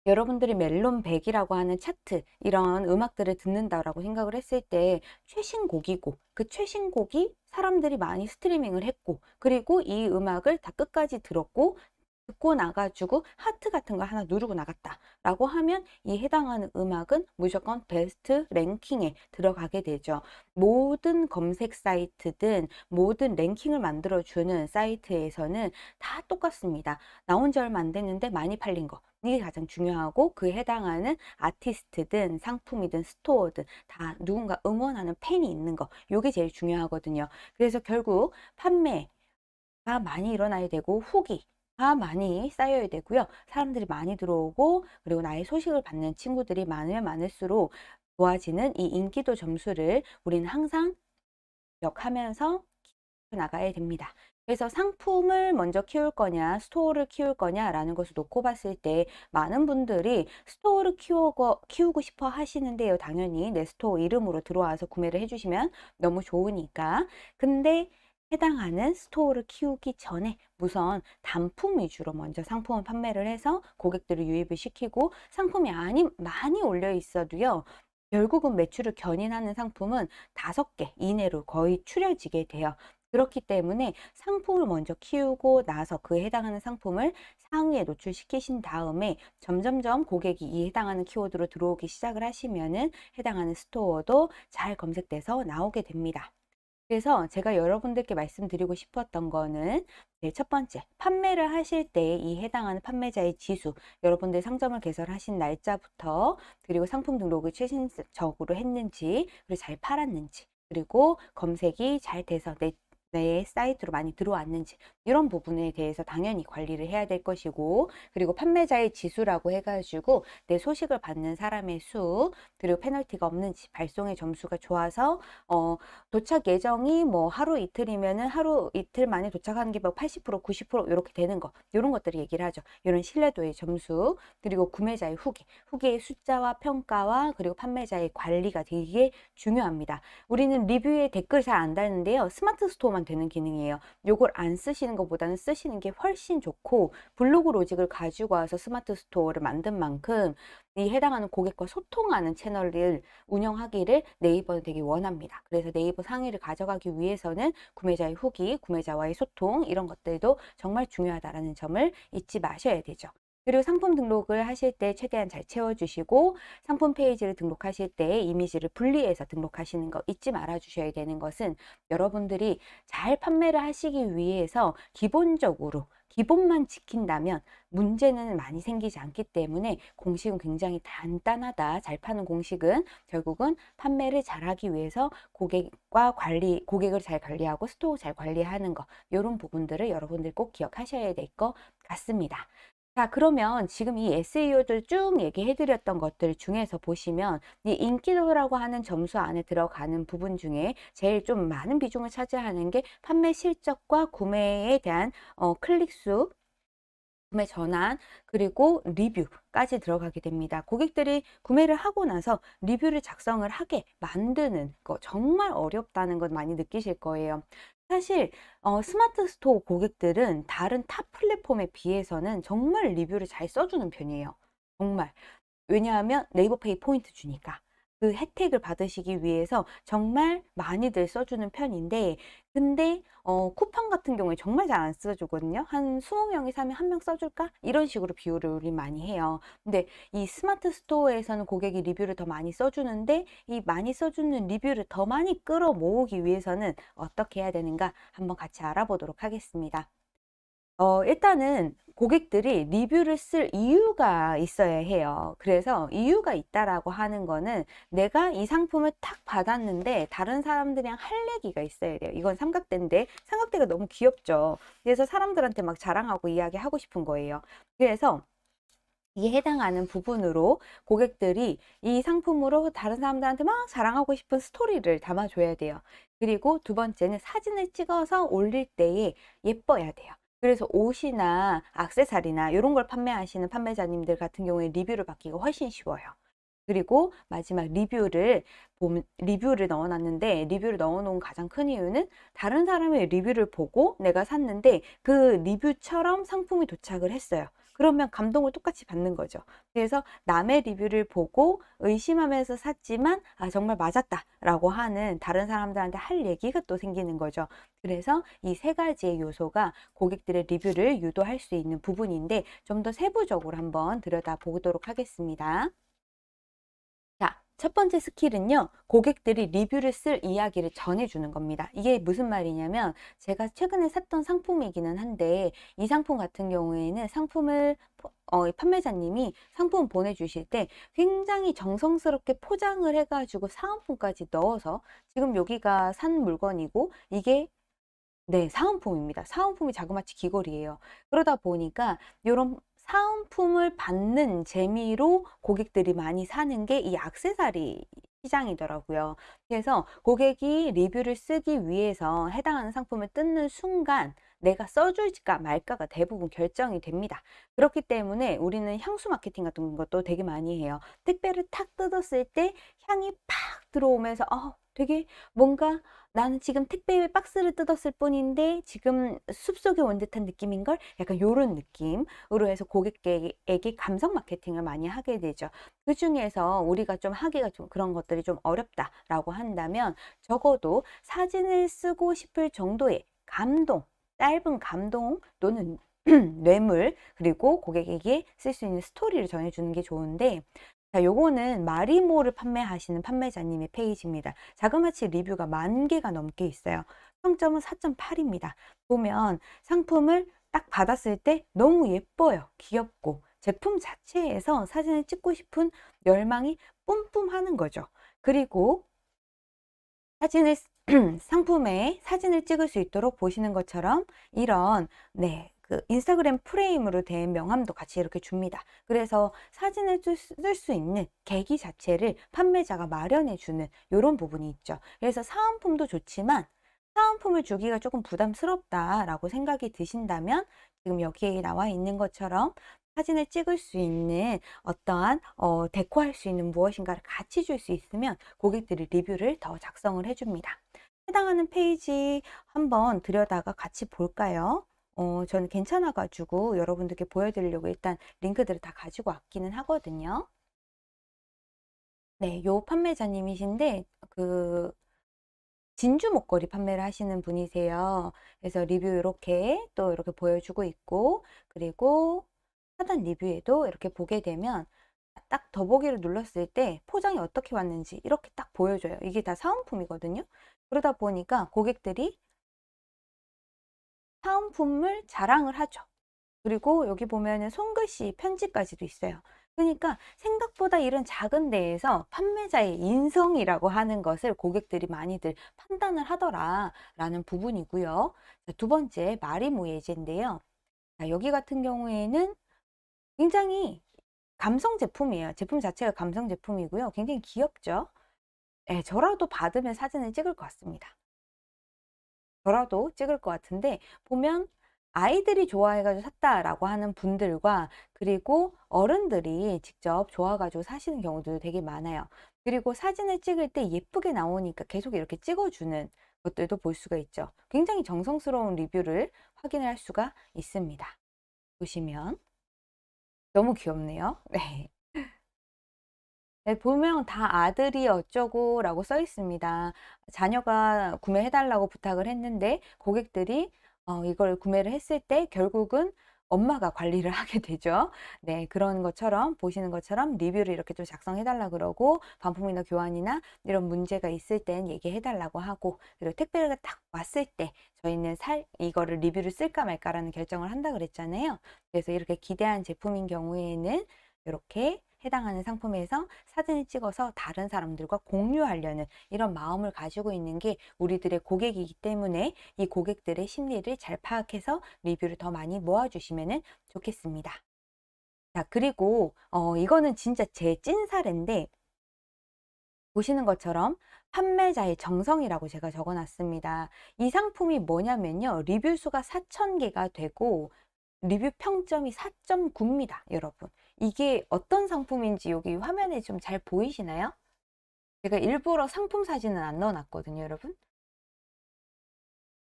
Speaker 1: 여러분들이 멜론 100이라고 하는 차트, 이런 음악들을 듣는다라고 생각을 했을 때 최신곡이고, 그 최신곡이 사람들이 많이 스트리밍을 했고, 그리고 이 음악을 다 끝까지 들었고, 듣고 나가지고 하트 같은 거 하나 누르고 나갔다라고 하면, 이 해당하는 음악은 무조건 베스트 랭킹에 들어가게 되죠. 모든 검색 사이트든 모든 랭킹을 만들어주는 사이트에서는 다 똑같습니다. 나온 지 얼마 안 됐는데 많이 팔린 거, 이게 가장 중요하고, 그에 해당하는 아티스트든 상품이든 스토어든 다 누군가 응원하는 팬이 있는 거, 이게 제일 중요하거든요. 그래서 결국 판매가 많이 일어나야 되고, 후기가 많이 쌓여야 되고요. 사람들이 많이 들어오고, 그리고 나의 소식을 받는 친구들이 많으면 많을수록 좋아지는 이 인기도 점수를 우리는 항상 기억하면서 나가야 됩니다. 그래서 상품을 먼저 키울 거냐, 스토어를 키울 거냐라는 것을 놓고 봤을 때, 많은 분들이 스토어를 키우고 싶어 하시는데요. 당연히 내 스토어 이름으로 들어와서 구매를 해주시면 너무 좋으니까. 근데 해당하는 스토어를 키우기 전에 우선 단품 위주로 먼저 상품을 판매를 해서 고객들을 유입을 시키고, 상품이 많이 올려 있어도요, 결국은 매출을 견인하는 상품은 5개 이내로 거의 추려지게 돼요. 그렇기 때문에 상품을 먼저 키우고 나서 그에 해당하는 상품을 상위에 노출시키신 다음에 점점점 고객이 이 해당하는 키워드로 들어오기 시작을 하시면은 해당하는 스토어도 잘 검색돼서 나오게 됩니다. 그래서 제가 여러분들께 말씀드리고 싶었던 거는, 첫 번째, 판매를 하실 때 이 해당하는 판매자의 지수, 여러분들 상점을 개설하신 날짜부터, 그리고 상품 등록을 최신적으로 했는지, 그리고 잘 팔았는지, 그리고 검색이 잘 돼서 내 사이트로 많이 들어왔는지, 이런 부분에 대해서 당연히 관리를 해야 될 것이고, 그리고 판매자의 지수라고 해가지고 내 소식을 받는 사람의 수, 그리고 페널티가 없는지, 발송의 점수가 좋아서 도착 예정이 뭐 하루 이틀이면은 하루 이틀 만에 도착하는 게 뭐 80%, 90% 이렇게 되는 거, 이런 것들을 얘기를 하죠. 이런 신뢰도의 점수, 그리고 구매자의 후기의 숫자와 평가와, 그리고 판매자의 관리가 되게 중요합니다. 우리는 리뷰에 댓글 잘 안 달는데요, 스마트 스토어만 되는 기능이에요. 요걸 안 쓰시는 것보다는 쓰시는 게 훨씬 좋고, 블로그 로직을 가지고 와서 스마트 스토어를 만든 만큼 이 해당하는 고객과 소통하는 채널을 운영하기를 네이버는 되게 원합니다. 그래서 네이버 상위를 가져가기 위해서는 구매자의 후기, 구매자와의 소통 이런 것들도 정말 중요하다라는 점을 잊지 마셔야 되죠. 그리고 상품 등록을 하실 때 최대한 잘 채워주시고, 상품 페이지를 등록하실 때 이미지를 분리해서 등록하시는 거 잊지 말아 주셔야 되는 것은, 여러분들이 잘 판매를 하시기 위해서 기본적으로 기본만 지킨다면 문제는 많이 생기지 않기 때문에, 공식은 굉장히 간단하다. 잘 파는 공식은 결국은 판매를 잘하기 위해서 고객을 잘 관리하고 스토어 잘 관리하는 거, 이런 부분들을 여러분들 꼭 기억하셔야 될 것 같습니다. 자, 그러면 지금 이 SEO들 쭉 얘기해 드렸던 것들 중에서 보시면, 이 인기도라고 하는 점수 안에 들어가는 부분 중에 제일 좀 많은 비중을 차지하는 게 판매 실적과 구매에 대한 클릭 수, 구매 전환, 그리고 리뷰까지 들어가게 됩니다. 고객들이 구매를 하고 나서 리뷰를 작성을 하게 만드는 거 정말 어렵다는 것 많이 느끼실 거예요. 사실 스마트 스토어 고객들은 다른 타 플랫폼에 비해서는 정말 리뷰를 잘 써주는 편이에요. 정말. 왜냐하면 네이버페이 포인트 주니까. 그 혜택을 받으시기 위해서 정말 많이들 써주는 편인데, 근데 쿠팡 같은 경우에 정말 잘 안 써주거든요. 한 20명이 사면 1명 써줄까? 이런 식으로 비율을 우리 많이 해요. 근데 이 스마트 스토어에서는 고객이 리뷰를 더 많이 써주는데, 이 많이 써주는 리뷰를 더 많이 끌어모으기 위해서는 어떻게 해야 되는가 한번 같이 알아보도록 하겠습니다. 일단은 고객들이 리뷰를 쓸 이유가 있어야 해요. 그래서 이유가 있다라고 하는 거는, 내가 이 상품을 탁 받았는데 다른 사람들이랑 할 얘기가 있어야 돼요. 이건 삼각대인데, 삼각대가 너무 귀엽죠. 그래서 사람들한테 막 자랑하고 이야기하고 싶은 거예요. 그래서 이에 해당하는 부분으로 고객들이 이 상품으로 다른 사람들한테 막 자랑하고 싶은 스토리를 담아줘야 돼요. 그리고 두 번째는 사진을 찍어서 올릴 때에 예뻐야 돼요. 그래서 옷이나 액세서리나 이런 걸 판매하시는 판매자님들 같은 경우에 리뷰를 받기가 훨씬 쉬워요. 그리고 마지막 리뷰를 넣어놨는데, 리뷰를 넣어놓은 가장 큰 이유는 다른 사람의 리뷰를 보고 내가 샀는데 그 리뷰처럼 상품이 도착을 했어요. 그러면 감동을 똑같이 받는 거죠. 그래서 남의 리뷰를 보고 의심하면서 샀지만 정말 맞았다라고 하는 다른 사람들한테 할 얘기가 또 생기는 거죠. 그래서 이 세 가지의 요소가 고객들의 리뷰를 유도할 수 있는 부분인데, 좀 더 세부적으로 한번 들여다보도록 하겠습니다. 자, 첫 번째 스킬은요, 고객들이 리뷰를 쓸 이야기를 전해주는 겁니다. 이게 무슨 말이냐면, 제가 최근에 샀던 상품이기는 한데, 이 상품 같은 경우에는 판매자님이 상품 보내주실 때 굉장히 정성스럽게 포장을 해가지고 사은품까지 넣어서, 지금 여기가 산 물건이고, 이게 네, 사은품입니다. 사은품이 자그마치 귀걸이에요. 그러다 보니까 이런 사은품을 받는 재미로 고객들이 많이 사는 게 이 액세서리 시장이더라고요. 그래서 고객이 리뷰를 쓰기 위해서 해당하는 상품을 뜯는 순간 내가 써줄까 말까가 대부분 결정이 됩니다. 그렇기 때문에 우리는 향수 마케팅 같은 것도 되게 많이 해요. 택배를 탁 뜯었을 때 향이 팍 들어오면서 되게 뭔가, 나는 지금 택배 박스를 뜯었을 뿐인데 지금 숲속에 온 듯한 느낌인걸? 약간 요런 느낌으로 해서 고객에게 감성 마케팅을 많이 하게 되죠. 그 중에서 우리가 좀 하기가 좀 그런 것들이 좀 어렵다라고 한다면, 적어도 사진을 쓰고 싶을 정도의 감동, 짧은 감동 또는 뇌물, 그리고 고객에게 쓸 수 있는 스토리를 전해주는 게 좋은데, 자, 요거는 마리모를 판매하시는 판매자님의 페이지입니다. 자그마치 리뷰가 10,000개가 넘게 있어요. 평점은 4.8입니다. 보면 상품을 딱 받았을 때 너무 예뻐요. 귀엽고. 제품 자체에서 사진을 찍고 싶은 열망이 뿜뿜하는 거죠. 그리고 사진을 상품에 사진을 찍을 수 있도록 보시는 것처럼 이런 그 인스타그램 프레임으로 된 명함도 같이 이렇게 줍니다. 그래서 사진을 쓸 수 있는 계기 자체를 판매자가 마련해 주는 이런 부분이 있죠. 그래서 사은품도 좋지만 사은품을 주기가 조금 부담스럽다라고 생각이 드신다면, 지금 여기에 나와 있는 것처럼 사진을 찍을 수 있는 어떠한 데코할 수 있는 무엇인가를 같이 줄 수 있으면 고객들이 리뷰를 더 작성을 해줍니다. 해당하는 페이지 한번 들여다가 같이 볼까요? 저는 괜찮아 가지고 여러분들께 보여드리려고 일단 링크들을 다 가지고 왔기는 하거든요. 네, 요 판매자님이신데 그 진주 목걸이 판매를 하시는 분이세요. 그래서 리뷰 이렇게 또 이렇게 보여주고 있고, 그리고 하단 리뷰에도 이렇게 보게 되면 딱 더보기를 눌렀을 때 포장이 어떻게 왔는지 이렇게 딱 보여줘요. 이게 다 사은품이거든요. 그러다 보니까 고객들이 사은품을 자랑을 하죠. 그리고 여기 보면은 손글씨 편지까지도 있어요. 그러니까 생각보다 이런 작은 데에서 판매자의 인성이라고 하는 것을 고객들이 많이들 판단을 하더라라는 부분이고요. 자, 두 번째, 마리모예제인데요. 자, 여기 같은 경우에는 굉장히 감성 제품이에요. 제품 자체가 감성 제품이고요. 굉장히 귀엽죠. 예, 저라도 받으면 사진을 찍을 것 같습니다. 저라도 찍을 것 같은데 보면 아이들이 좋아해 가지고 샀다라고 하는 분들과 그리고 어른들이 직접 좋아 가지고 사시는 경우도 되게 많아요. 그리고 사진을 찍을 때 예쁘게 나오니까 계속 이렇게 찍어 주는 것들도 볼 수가 있죠. 굉장히 정성스러운 리뷰를 확인을 할 수가 있습니다. 보시면 너무 귀엽네요. 네. 네, 보면 다 아들이 어쩌고라고 써 있습니다. 자녀가 구매해 달라고 부탁을 했는데 고객들이 이걸 구매를 했을 때 결국은 엄마가 관리를 하게 되죠. 네, 그런 것처럼 보시는 것처럼 리뷰를 이렇게 좀 작성해 달라 그러고 반품이나 교환이나 이런 문제가 있을 땐 얘기해 달라고 하고 그리고 택배가 딱 왔을 때 저희는 이거를 리뷰를 쓸까 말까라는 결정을 한다 그랬잖아요. 그래서 이렇게 기대한 제품인 경우에는 이렇게 해당하는 상품에서 사진을 찍어서 다른 사람들과 공유하려는 이런 마음을 가지고 있는 게 우리들의 고객이기 때문에 이 고객들의 심리를 잘 파악해서 리뷰를 더 많이 모아주시면 좋겠습니다. 자, 그리고 이거는 진짜 제 찐사례인데 보시는 것처럼 판매자의 정성이라고 제가 적어놨습니다. 이 상품이 뭐냐면요. 리뷰 수가 4,000개가 되고 리뷰 평점이 4.9입니다, 여러분. 이게 어떤 상품인지 여기 화면에 좀 잘 보이시나요? 제가 일부러 상품 사진은 안 넣어놨거든요, 여러분.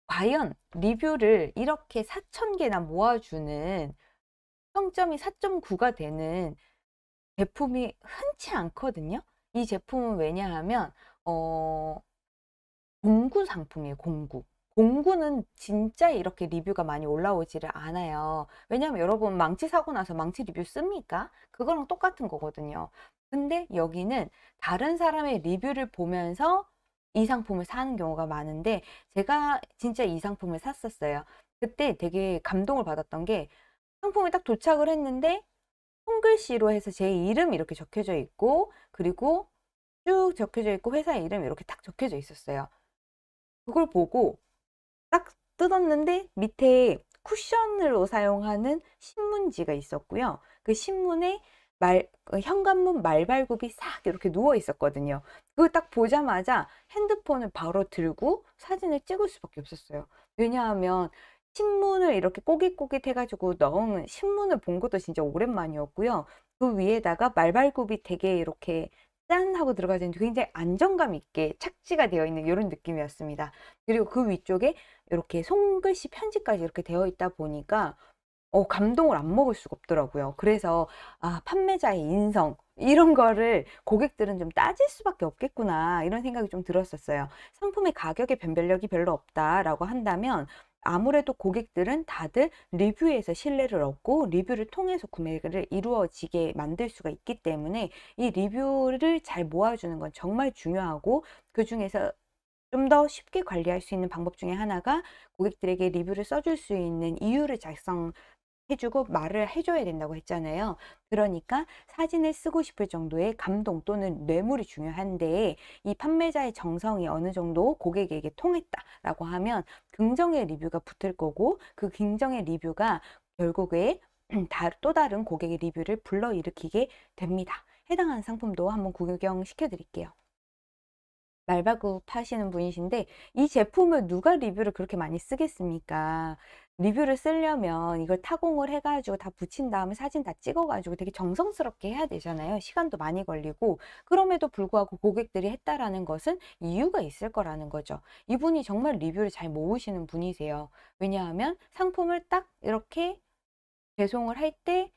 Speaker 1: 과연 리뷰를 이렇게 4,000개나 모아주는 평점이 4.9가 되는 제품이 흔치 않거든요. 이 제품은 왜냐하면 어, 공구 상품이에요, 공구. 공구는 진짜 이렇게 리뷰가 많이 올라오지를 않아요. 왜냐하면 여러분 망치 사고 나서 망치 리뷰 씁니까? 그거랑 똑같은 거거든요. 근데 여기는 다른 사람의 리뷰를 보면서 이 상품을 사는 경우가 많은데 제가 진짜 이 상품을 샀었어요. 그때 되게 감동을 받았던 게 상품이 딱 도착을 했는데 손글씨로 해서 제 이름이 이렇게 적혀져 있고 그리고 쭉 적혀져 있고 회사 이름이 이렇게 딱 적혀져 있었어요. 그걸 보고 딱 뜯었는데 밑에 쿠션으로 사용하는 신문지가 있었고요. 그 신문에 현관문 말발굽이 싹 이렇게 누워 있었거든요. 그걸 딱 보자마자 핸드폰을 바로 들고 사진을 찍을 수밖에 없었어요. 왜냐하면 신문을 이렇게 꼬깃꼬깃 해가지고 넣은 신문을 본 것도 진짜 오랜만이었고요. 그 위에다가 말발굽이 되게 이렇게 짠 하고 들어가져 있는 굉장히 안정감 있게 착지가 되어 있는 이런 느낌이었습니다. 그리고 그 위쪽에 이렇게 손글씨 편지까지 이렇게 되어 있다 보니까 감동을 안 먹을 수가 없더라고요. 그래서 판매자의 인성 이런 거를 고객들은 좀 따질 수밖에 없겠구나 이런 생각이 좀 들었었어요. 상품의 가격에 변별력이 별로 없다라고 한다면 아무래도 고객들은 다들 리뷰에서 신뢰를 얻고 리뷰를 통해서 구매를 이루어지게 만들 수가 있기 때문에 이 리뷰를 잘 모아주는 건 정말 중요하고 그중에서 좀 더 쉽게 관리할 수 있는 방법 중에 하나가 고객들에게 리뷰를 써줄 수 있는 이유를 작성해주고 말을 해줘야 된다고 했잖아요. 그러니까 사진을 쓰고 싶을 정도의 감동 또는 뇌물이 중요한데 이 판매자의 정성이 어느 정도 고객에게 통했다라고 하면 긍정의 리뷰가 붙을 거고 그 긍정의 리뷰가 결국에 또 다른 고객의 리뷰를 불러일으키게 됩니다. 해당하는 상품도 한번 구경시켜 드릴게요. 말발굽 하시는 분이신데 이 제품을 누가 리뷰를 그렇게 많이 쓰겠습니까? 리뷰를 쓰려면 이걸 타공을 해 가지고 다 붙인 다음에 사진 다 찍어 가지고 되게 정성스럽게 해야 되잖아요. 시간도 많이 걸리고. 그럼에도 불구하고 고객들이 했다라는 것은 이유가 있을 거라는 거죠. 이분이 정말 리뷰를 잘 모으시는 분이세요. 왜냐하면 상품을 딱 이렇게 배송을 할때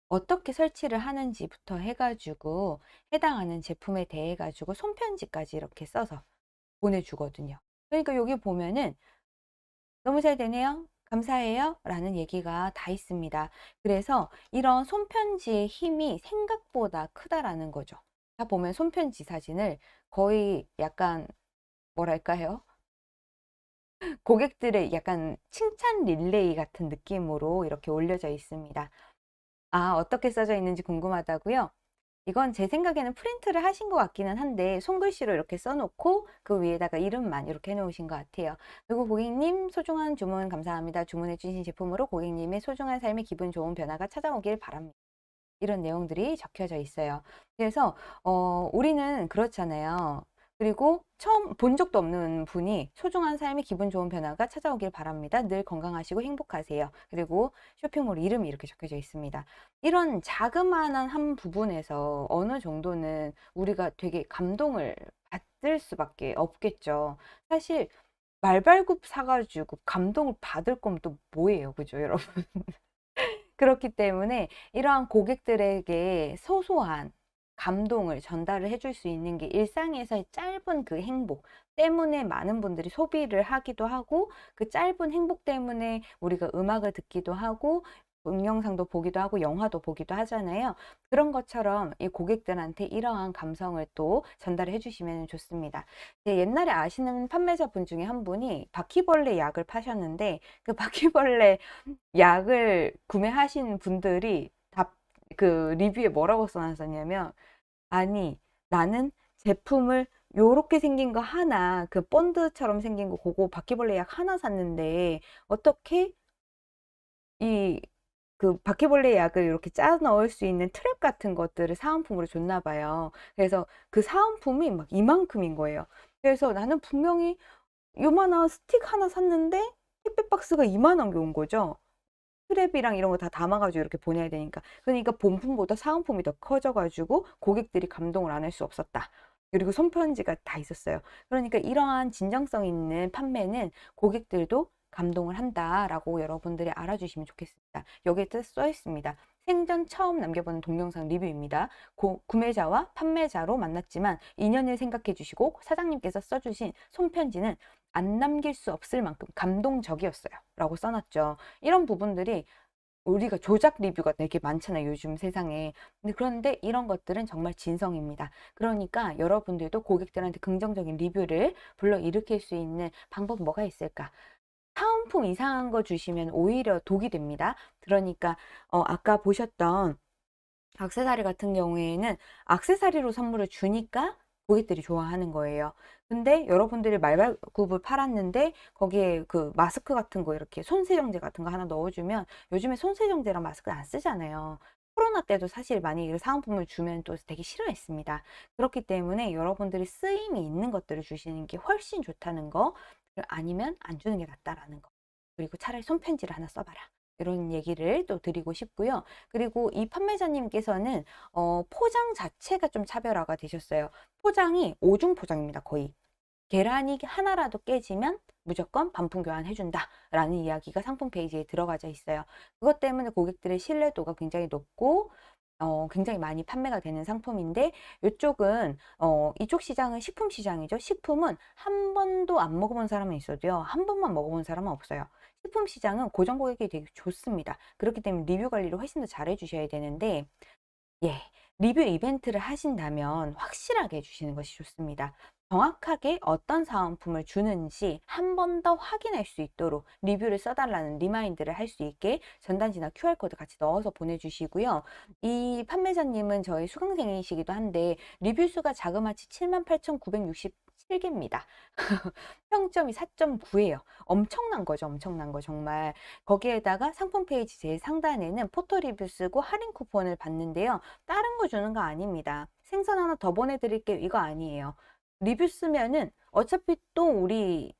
Speaker 1: 어떻게 설치를 하는지부터 해 가지고 해당하는 제품에 대해 가지고 손편지까지 이렇게 써서 보내주거든요. 그러니까 여기 보면은 "너무 잘 되네요. 감사해요." 라는 얘기가 다 있습니다. 그래서 이런 손편지의 힘이 생각보다 크다라는 거죠. 다 보면 손편지 사진을 거의 약간 뭐랄까요? 고객들의 약간 칭찬 릴레이 같은 느낌으로 이렇게 올려져 있습니다. 아, 어떻게 써져 있는지 궁금하다고요? 이건 제 생각에는 프린트를 하신 것 같기는 한데 손글씨로 이렇게 써 놓고 그 위에다가 이름만 이렇게 해 놓으신 것 같아요. 그리고 "고객님 소중한 주문 감사합니다. 주문해 주신 제품으로 고객님의 소중한 삶에 기분 좋은 변화가 찾아오길 바랍니다." 이런 내용들이 적혀져 있어요. 그래서 우리는 그렇잖아요. 그리고 처음 본 적도 없는 분이 "소중한 삶에 기분 좋은 변화가 찾아오길 바랍니다. 늘 건강하시고 행복하세요." 그리고 쇼핑몰 이름이 이렇게 적혀져 있습니다. 이런 자그마한 한 부분에서 어느 정도는 우리가 되게 감동을 받을 수밖에 없겠죠. 사실 말발굽 사 가지고 감동을 받을 거면 또 뭐예요. 그죠, 여러분? 그렇기 때문에 이러한 고객들에게 소소한 감동을 전달을 해줄 수 있는 게 일상에서의 짧은 그 행복 때문에 많은 분들이 소비를 하기도 하고, 그 짧은 행복 때문에 우리가 음악을 듣기도 하고 동영상도 보기도 하고 영화도 보기도 하잖아요. 그런 것처럼 이 고객들한테 이러한 감성을 또 전달을 해 주시면 좋습니다. 옛날에 아시는 판매자분 중에 한 분이 바퀴벌레 약을 파셨는데 그 바퀴벌레 약을 구매하신 분들이 답 그 리뷰에 뭐라고 써 놨었냐면 "아니, 나는 제품을 요렇게 생긴 거 하나, 그 본드처럼 생긴 거 고거 바퀴벌레 약 하나 샀는데 어떻게 이 그 바퀴벌레 약을 이렇게 짜 넣을 수 있는 트랩 같은 것들을 사은품으로 줬나 봐요." 그래서 그 사은품이 막 이만큼인 거예요. 그래서 나는 분명히 요만한 스틱 하나 샀는데 택배 박스가 이만한 게 온 거죠. 트랩이랑 이런 거 다 담아 가지고 이렇게 보내야 되니까. 그러니까 본품보다 사은품이 더 커져 가지고 고객들이 감동을 안 할 수 없었다. 그리고 손편지가 다 있었어요. 그러니까 이러한 진정성 있는 판매는 고객들도 감동을 한다라고 여러분들이 알아주시면 좋겠습니다. 여기에 또 써 있습니다. "생전 처음 남겨보는 동영상 리뷰입니다. 구매자와 판매자로 만났지만 인연을 생각해 주시고 사장님께서 써주신 손편지는 안 남길 수 없을 만큼 감동적이었어요." 라고 써놨죠. 이런 부분들이 우리가 조작 리뷰가 되게 많잖아요, 요즘 세상에. 근데 그런데 이런 것들은 정말 진성입니다. 그러니까 여러분들도 고객들한테 긍정적인 리뷰를 불러일으킬 수 있는 방법 뭐가 있을까? 사은품 이상한 거 주시면 오히려 독이 됩니다. 그러니까 아까 보셨던 액세서리 같은 경우에는 액세서리로 선물을 주니까 고객들이 좋아하는 거예요. 근데 여러분들이 말발굽을 팔았는데 거기에 그 마스크 같은 거 이렇게 손세정제 같은 거 하나 넣어주면, 요즘에 손세정제랑 마스크 안 쓰잖아요. 코로나 때도 사실 많이 이 사은품을 주면 또 되게 싫어했습니다. 그렇기 때문에 여러분들이 쓰임이 있는 것들을 주시는 게 훨씬 좋다는 거, 아니면 안 주는 게 낫다라는 거. 그리고 차라리 손편지를 하나 써봐라, 이런 얘기를 또 드리고 싶고요. 그리고 이 판매자님께서는 포장 자체가 좀 차별화가 되셨어요. 포장이 오중 포장입니다, 거의. 계란이 하나라도 깨지면 무조건 반품 교환해 준다라는 이야기가 상품 페이지에 들어가져 있어요. 그것 때문에 고객들의 신뢰도가 굉장히 높고 굉장히 많이 판매가 되는 상품인데, 요쪽은 이쪽 시장은 식품 시장이죠. 식품은 한 번도 안 먹어본 사람은 있어도요, 한 번만 먹어본 사람은 없어요. 식품 시장은 고정 고객이 되게 좋습니다. 그렇기 때문에 리뷰 관리를 훨씬 더 잘해 주셔야 되는데, 예, 리뷰 이벤트를 하신다면 확실하게 해 주시는 것이 좋습니다. 정확하게 어떤 사은품을 주는지 한 번 더 확인할 수 있도록 리뷰를 써달라는 리마인드를 할 수 있게 전단지나 QR코드 같이 넣어서 보내주시고요. 이 판매자님은 저희 수강생이시기도 한데 리뷰 수가 자그마치 78,967개입니다. 평점이 4.9예요. 엄청난 거죠, 엄청난 거 정말. 거기에다가 상품 페이지 제일 상단에는 포토 리뷰 쓰고 할인 쿠폰을 받는데요. 다른 거 주는 거 아닙니다. "생선 하나 더 보내드릴게요." 이거 아니에요. 리뷰 쓰면은 어차피 또 우리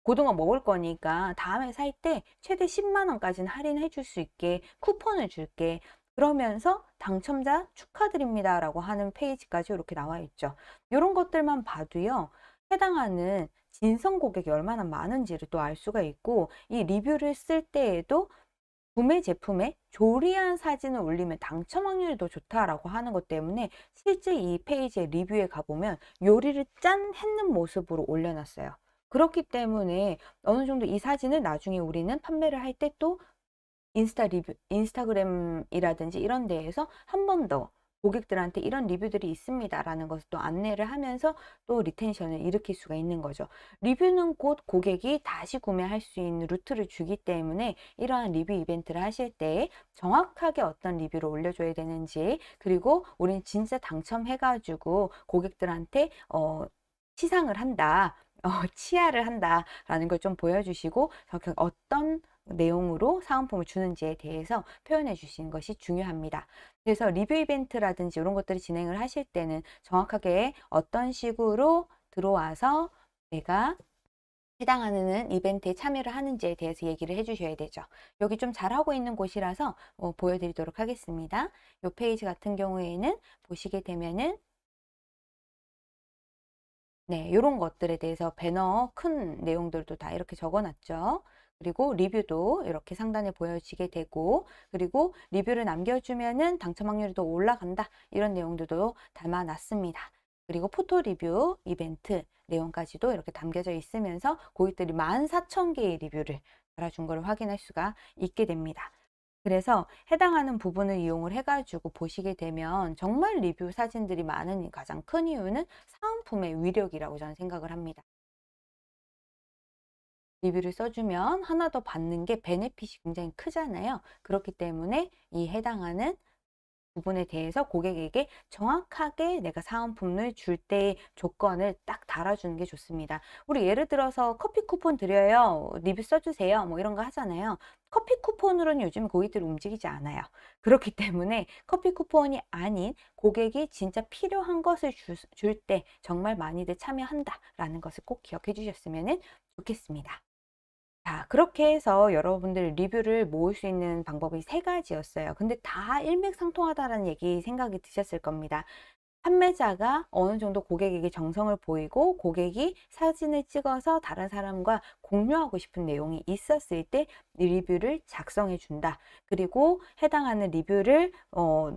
Speaker 1: 고등어 먹을 거니까 다음에 살 때 최대 10만 원까지는 할인해 줄 수 있게 쿠폰을 줄게. 그러면서 당첨자 축하드립니다라고 하는 페이지까지 이렇게 나와 있죠. 이런 것들만 봐도요. 해당하는 진성 고객이 얼마나 많은지를 또 알 수가 있고 이 리뷰를 쓸 때에도 구매 제품에 조리한 사진을 올리면 당첨 확률이 더 좋다라고 하는 것 때문에 실제 이 페이지의 리뷰에 가보면 요리를 짠 했는 모습으로 올려놨어요. 그렇기 때문에 어느 정도 이 사진을 나중에 우리는 판매를 할 때 또 인스타그램이라든지 이런 데에서 한 번 더 고객들한테 이런 리뷰들이 있습니다라는 것을 또 안내를 하면서 또 리텐션을 일으킬 수가 있는 거죠. 리뷰는 곧 고객이 다시 구매할 수 있는 루트를 주기 때문에 이러한 리뷰 이벤트를 하실 때 정확하게 어떤 리뷰를 올려줘야 되는지 그리고 우린 진짜 당첨해가지고 고객들한테 치상을 한다. 치아를 한다라는 걸 좀 보여주시고 어떤 내용으로 사은품을 주는지에 대해서 표현해 주시는 것이 중요합니다. 그래서 리뷰 이벤트라든지 이런 것들을 진행을 하실 때는 정확하게 어떤 식으로 들어와서 내가 해당하는 이벤트에 참여를 하는지에 대해서 얘기를 해 주셔야 되죠. 여기 좀 잘하고 있는 곳이라서 보여드리도록 하겠습니다. 이 페이지 같은 경우에는 보시게 되면은 네, 요런 것들에 대해서 배너 큰 내용들도 다 이렇게 적어 놨죠. 그리고 리뷰도 이렇게 상단에 보여지게 되고, 그리고 리뷰를 남겨주면은 당첨 확률이 더 올라간다. 이런 내용들도 담아 놨습니다. 그리고 포토 리뷰 이벤트 내용까지도 이렇게 담겨져 있으면서 고객들이 14,000개의 리뷰를 달아준 걸 확인할 수가 있게 됩니다. 그래서 해당하는 부분을 이용을 해가지고 보시게 되면 정말 리뷰 사진들이 많은 가장 큰 이유는 사은품의 위력이라고 저는 생각을 합니다. 리뷰를 써주면 하나 더 받는 게 베네핏이 굉장히 크잖아요. 그렇기 때문에 이 해당하는 부분에 대해서 고객에게 정확하게 내가 사은품을 줄 때의 조건을 딱 달아주는 게 좋습니다. 우리 예를 들어서 커피 쿠폰 드려요. 리뷰 써주세요. 뭐 이런 거 하잖아요. 커피 쿠폰으로는 요즘 고객들이 움직이지 않아요. 그렇기 때문에 커피 쿠폰이 아닌 고객이 진짜 필요한 것을 줄 때 정말 많이들 참여한다라는 것을 꼭 기억해 주셨으면 좋겠습니다. 자, 그렇게 해서 여러분들 리뷰를 모을 수 있는 방법이 세 가지였어요. 근데 다 일맥상통하다라는 얘기 생각이 드셨을 겁니다. 판매자가 어느 정도 고객에게 정성을 보이고 고객이 사진을 찍어서 다른 사람과 공유하고 싶은 내용이 있었을 때 리뷰를 작성해 준다. 그리고 해당하는 리뷰를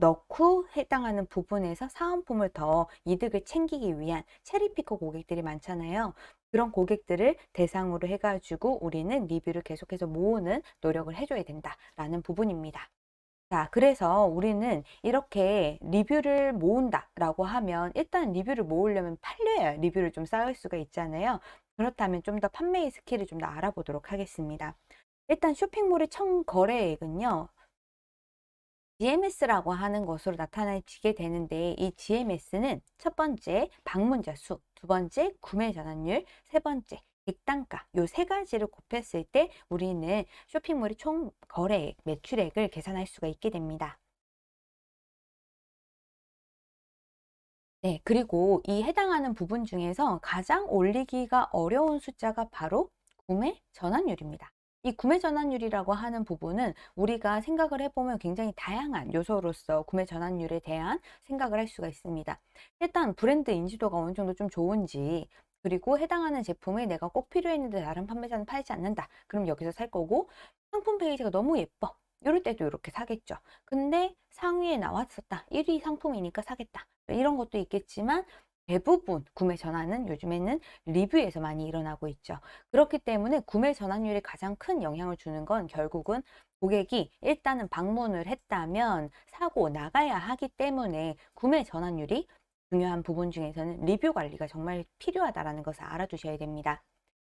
Speaker 1: 넣고 해당하는 부분에서 사은품을 더 이득을 챙기기 위한 체리피커 고객들이 많잖아요. 그런 고객들을 대상으로 해가지고 우리는 리뷰를 계속해서 모으는 노력을 해줘야 된다라는 부분입니다. 자, 그래서 우리는 이렇게 리뷰를 모은다라고 하면 일단 리뷰를 모으려면 팔려야 리뷰를 좀 쌓을 수가 있잖아요. 그렇다면 좀 더 판매의 스킬을 좀 더 알아보도록 하겠습니다. 일단 쇼핑몰의 총 거래액은요. GMS라고 하는 것으로 나타나게 되는데 이 GMS는 첫 번째 방문자 수, 두 번째 구매 전환율, 세 번째 객단가 요 세 가지를 곱했을 때 우리는 쇼핑몰의 총 거래액, 매출액을 계산할 수가 있게 됩니다. 네, 그리고 이 해당하는 부분 중에서 가장 올리기가 어려운 숫자가 바로 구매 전환율입니다. 이 구매 전환율이라고 하는 부분은 우리가 생각을 해보면 굉장히 다양한 요소로서 구매 전환율에 대한 생각을 할 수가 있습니다. 일단 브랜드 인지도가 어느 정도 좀 좋은지, 그리고 해당하는 제품이 내가 꼭 필요했는데 다른 판매자는 팔지 않는다. 그럼 여기서 살 거고, 상품 페이지가 너무 예뻐. 이럴 때도 이렇게 사겠죠. 근데 상위에 나왔었다. 1위 상품이니까 사겠다. 이런 것도 있겠지만 대부분 구매 전환은 요즘에는 리뷰에서 많이 일어나고 있죠. 그렇기 때문에 구매 전환율에 가장 큰 영향을 주는 건 결국은 고객이 일단은 방문을 했다면 사고 나가야 하기 때문에 구매 전환율이 중요한 부분 중에서는 리뷰 관리가 정말 필요하다는 것을 알아두셔야 됩니다.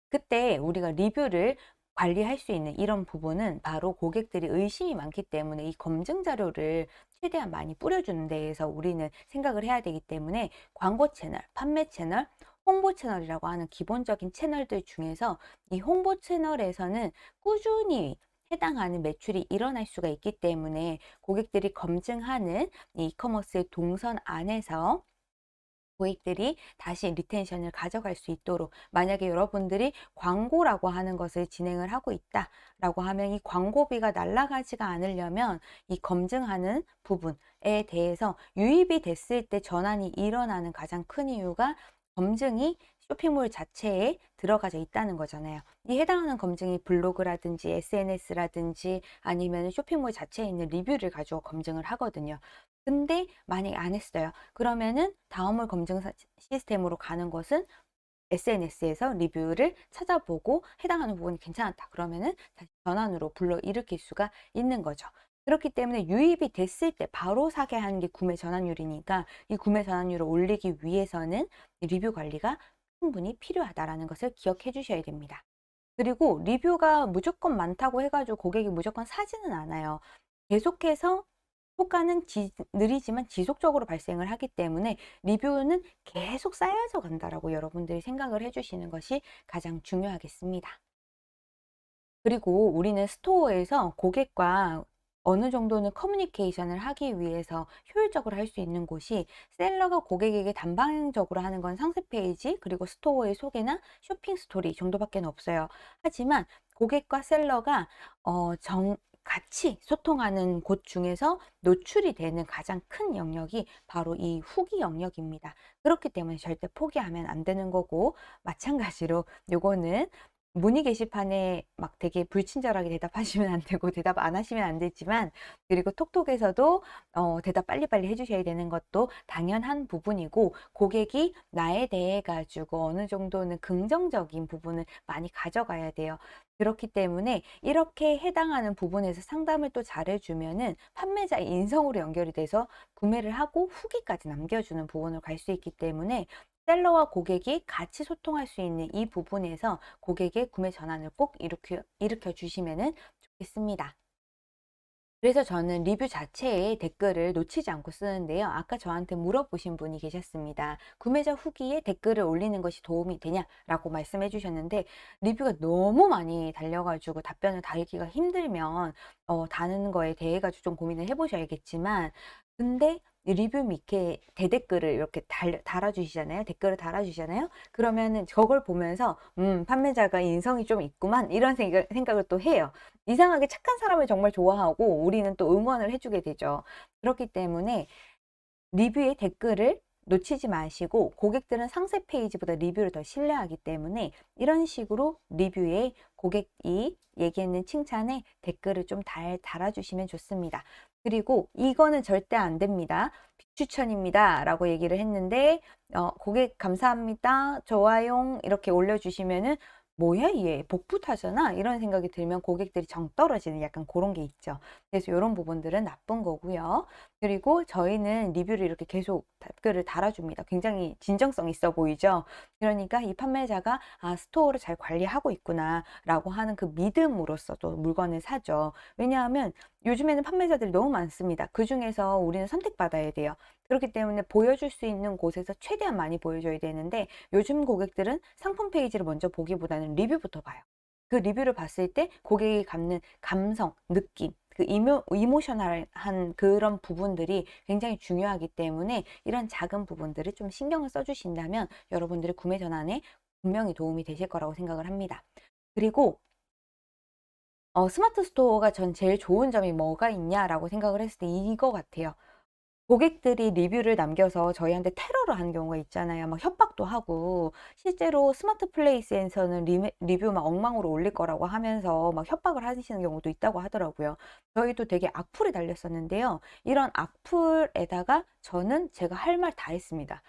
Speaker 1: 그때 우리가 리뷰를 관리할 수 있는 이런 부분은 바로 고객들이 의심이 많기 때문에 이 검증 자료를 최대한 많이 뿌려주는 데에서 우리는 생각을 해야 되기 때문에 광고 채널, 판매 채널, 홍보 채널이라고 하는 기본적인 채널들 중에서 이 홍보 채널에서는 꾸준히 해당하는 매출이 일어날 수가 있기 때문에 고객들이 검증하는 이 이커머스의 동선 안에서 고객들이 다시 리텐션을 가져갈 수 있도록, 만약에 여러분들이 광고라고 하는 것을 진행을 하고 있다라고 하면 이 광고비가 날아가지가 않으려면 이 검증하는 부분에 대해서 유입이 됐을 때 전환이 일어나는 가장 큰 이유가 검증이 쇼핑몰 자체에 들어가져 있다는 거잖아요. 이 해당하는 검증이 블로그라든지 SNS라든지 아니면 쇼핑몰 자체에 있는 리뷰를 가지고 검증을 하거든요. 근데 만약에 안 했어요. 그러면은 다음을 검증 시스템으로 가는 것은 SNS에서 리뷰를 찾아보고 해당하는 부분이 괜찮았다. 그러면은 다시 전환으로 불러일으킬 수가 있는 거죠. 그렇기 때문에 유입이 됐을 때 바로 사게 하는 게 구매 전환율이니까 이 구매 전환율을 올리기 위해서는 리뷰 관리가 충분히 필요하다라는 것을 기억해 주셔야 됩니다. 그리고 리뷰가 무조건 많다고 해가지고 고객이 무조건 사지는 않아요. 계속해서 효과는 느리지만 지속적으로 발생을 하기 때문에 리뷰는 계속 쌓여져 간다라고 여러분들이 생각을 해주시는 것이 가장 중요하겠습니다. 그리고 우리는 스토어에서 고객과 어느 정도는 커뮤니케이션을 하기 위해서 효율적으로 할 수 있는 곳이 셀러가 고객에게 단방향적으로 하는 건 상세 페이지 그리고 스토어의 소개나 쇼핑 스토리 정도밖에 없어요. 하지만 고객과 셀러가 같이 소통하는 곳 중에서 노출이 되는 가장 큰 영역이 바로 이 후기 영역입니다. 그렇기 때문에 절대 포기하면 안 되는 거고, 마찬가지로 요거는 문의 게시판에 막 되게 불친절하게 대답하시면 안 되고 대답 안 하시면 안 되지만, 그리고 톡톡에서도 대답 빨리빨리 해주셔야 되는 것도 당연한 부분이고, 고객이 나에 대해 가지고 어느 정도는 긍정적인 부분을 많이 가져가야 돼요. 그렇기 때문에 이렇게 해당하는 부분에서 상담을 또 잘해주면은 판매자의 인성으로 연결이 돼서 구매를 하고 후기까지 남겨주는 부분으로 갈 수 있기 때문에 셀러와 고객이 같이 소통할 수 있는 이 부분에서 고객의 구매 전환을 꼭 일으켜 주시면 좋겠습니다. 그래서 저는 리뷰 자체에 댓글을 놓치지 않고 쓰는데요. 아까 저한테 물어보신 분이 계셨습니다. 구매자 후기에 댓글을 올리는 것이 도움이 되냐라고 말씀해 주셨는데, 리뷰가 너무 많이 달려가지고 답변을 달기가 힘들면 다는 거에 대해 가지고 좀 고민을 해보셔야겠지만, 근데 리뷰 밑에 대댓글을 이렇게 달아주시잖아요. 댓글을 달아주시잖아요. 그러면은 저걸 보면서 판매자가 인성이 좀 있구만 이런 생각을 또 해요. 이상하게 착한 사람을 정말 좋아하고 우리는 또 응원을 해주게 되죠. 그렇기 때문에 리뷰의 댓글을 놓치지 마시고, 고객들은 상세 페이지보다 리뷰를 더 신뢰하기 때문에 이런 식으로 리뷰에 고객이 얘기했는 칭찬에 댓글을 좀 달아주시면 좋습니다. 그리고 이거는 절대 안 됩니다. 비추천입니다 라고 얘기를 했는데 고객 감사합니다, 좋아요 이렇게 올려주시면은 뭐야 얘 복붙하잖아 이런 생각이 들면 고객들이 정 떨어지는 약간 그런 게 있죠. 그래서 이런 부분들은 나쁜 거고요. 그리고 저희는 리뷰를 이렇게 계속 댓글을 달아줍니다. 굉장히 진정성 있어 보이죠. 그러니까 이 판매자가 스토어를 잘 관리하고 있구나 라고 하는 그 믿음으로써도 물건을 사죠. 왜냐하면 요즘에는 판매자들이 너무 많습니다. 그 중에서 우리는 선택받아야 돼요. 그렇기 때문에 보여줄 수 있는 곳에서 최대한 많이 보여줘야 되는데, 요즘 고객들은 상품 페이지를 먼저 보기보다는 리뷰부터 봐요. 그 리뷰를 봤을 때 고객이 갖는 감성, 느낌, 그 이모셔널한 그런 부분들이 굉장히 중요하기 때문에 이런 작은 부분들을 좀 신경을 써주신다면 여러분들의 구매 전환에 분명히 도움이 되실 거라고 생각을 합니다. 그리고 스마트 스토어가 전 제일 좋은 점이 뭐가 있냐라고 생각을 했을 때 이거 같아요. 고객들이 리뷰를 남겨서 저희한테 테러를 하는 경우가 있잖아요. 막 협박도 하고, 실제로 스마트 플레이스에서는 리뷰 막 엉망으로 올릴 거라고 하면서 막 협박을 하시는 경우도 있다고 하더라고요. 저희도 되게 악플이 달렸었는데요. 이런 악플에다가 저는 제가 할 말 다 했습니다.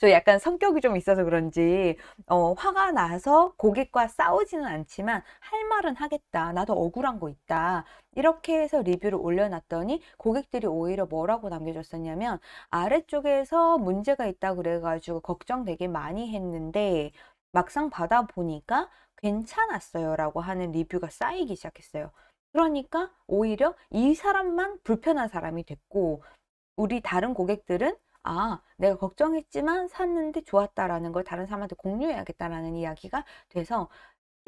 Speaker 1: 저 약간 성격이 좀 있어서 그런지 화가 나서 고객과 싸우지는 않지만 할 말은 하겠다. 나도 억울한 거 있다. 이렇게 해서 리뷰를 올려놨더니 고객들이 오히려 뭐라고 남겨줬었냐면, 아래쪽에서 문제가 있다 그래가지고 걱정되게 많이 했는데 막상 받아보니까 괜찮았어요 라고 하는 리뷰가 쌓이기 시작했어요. 그러니까 오히려 이 사람만 불편한 사람이 됐고, 우리 다른 고객들은 내가 걱정했지만 샀는데 좋았다라는 걸 다른 사람한테 공유해야겠다라는 이야기가 돼서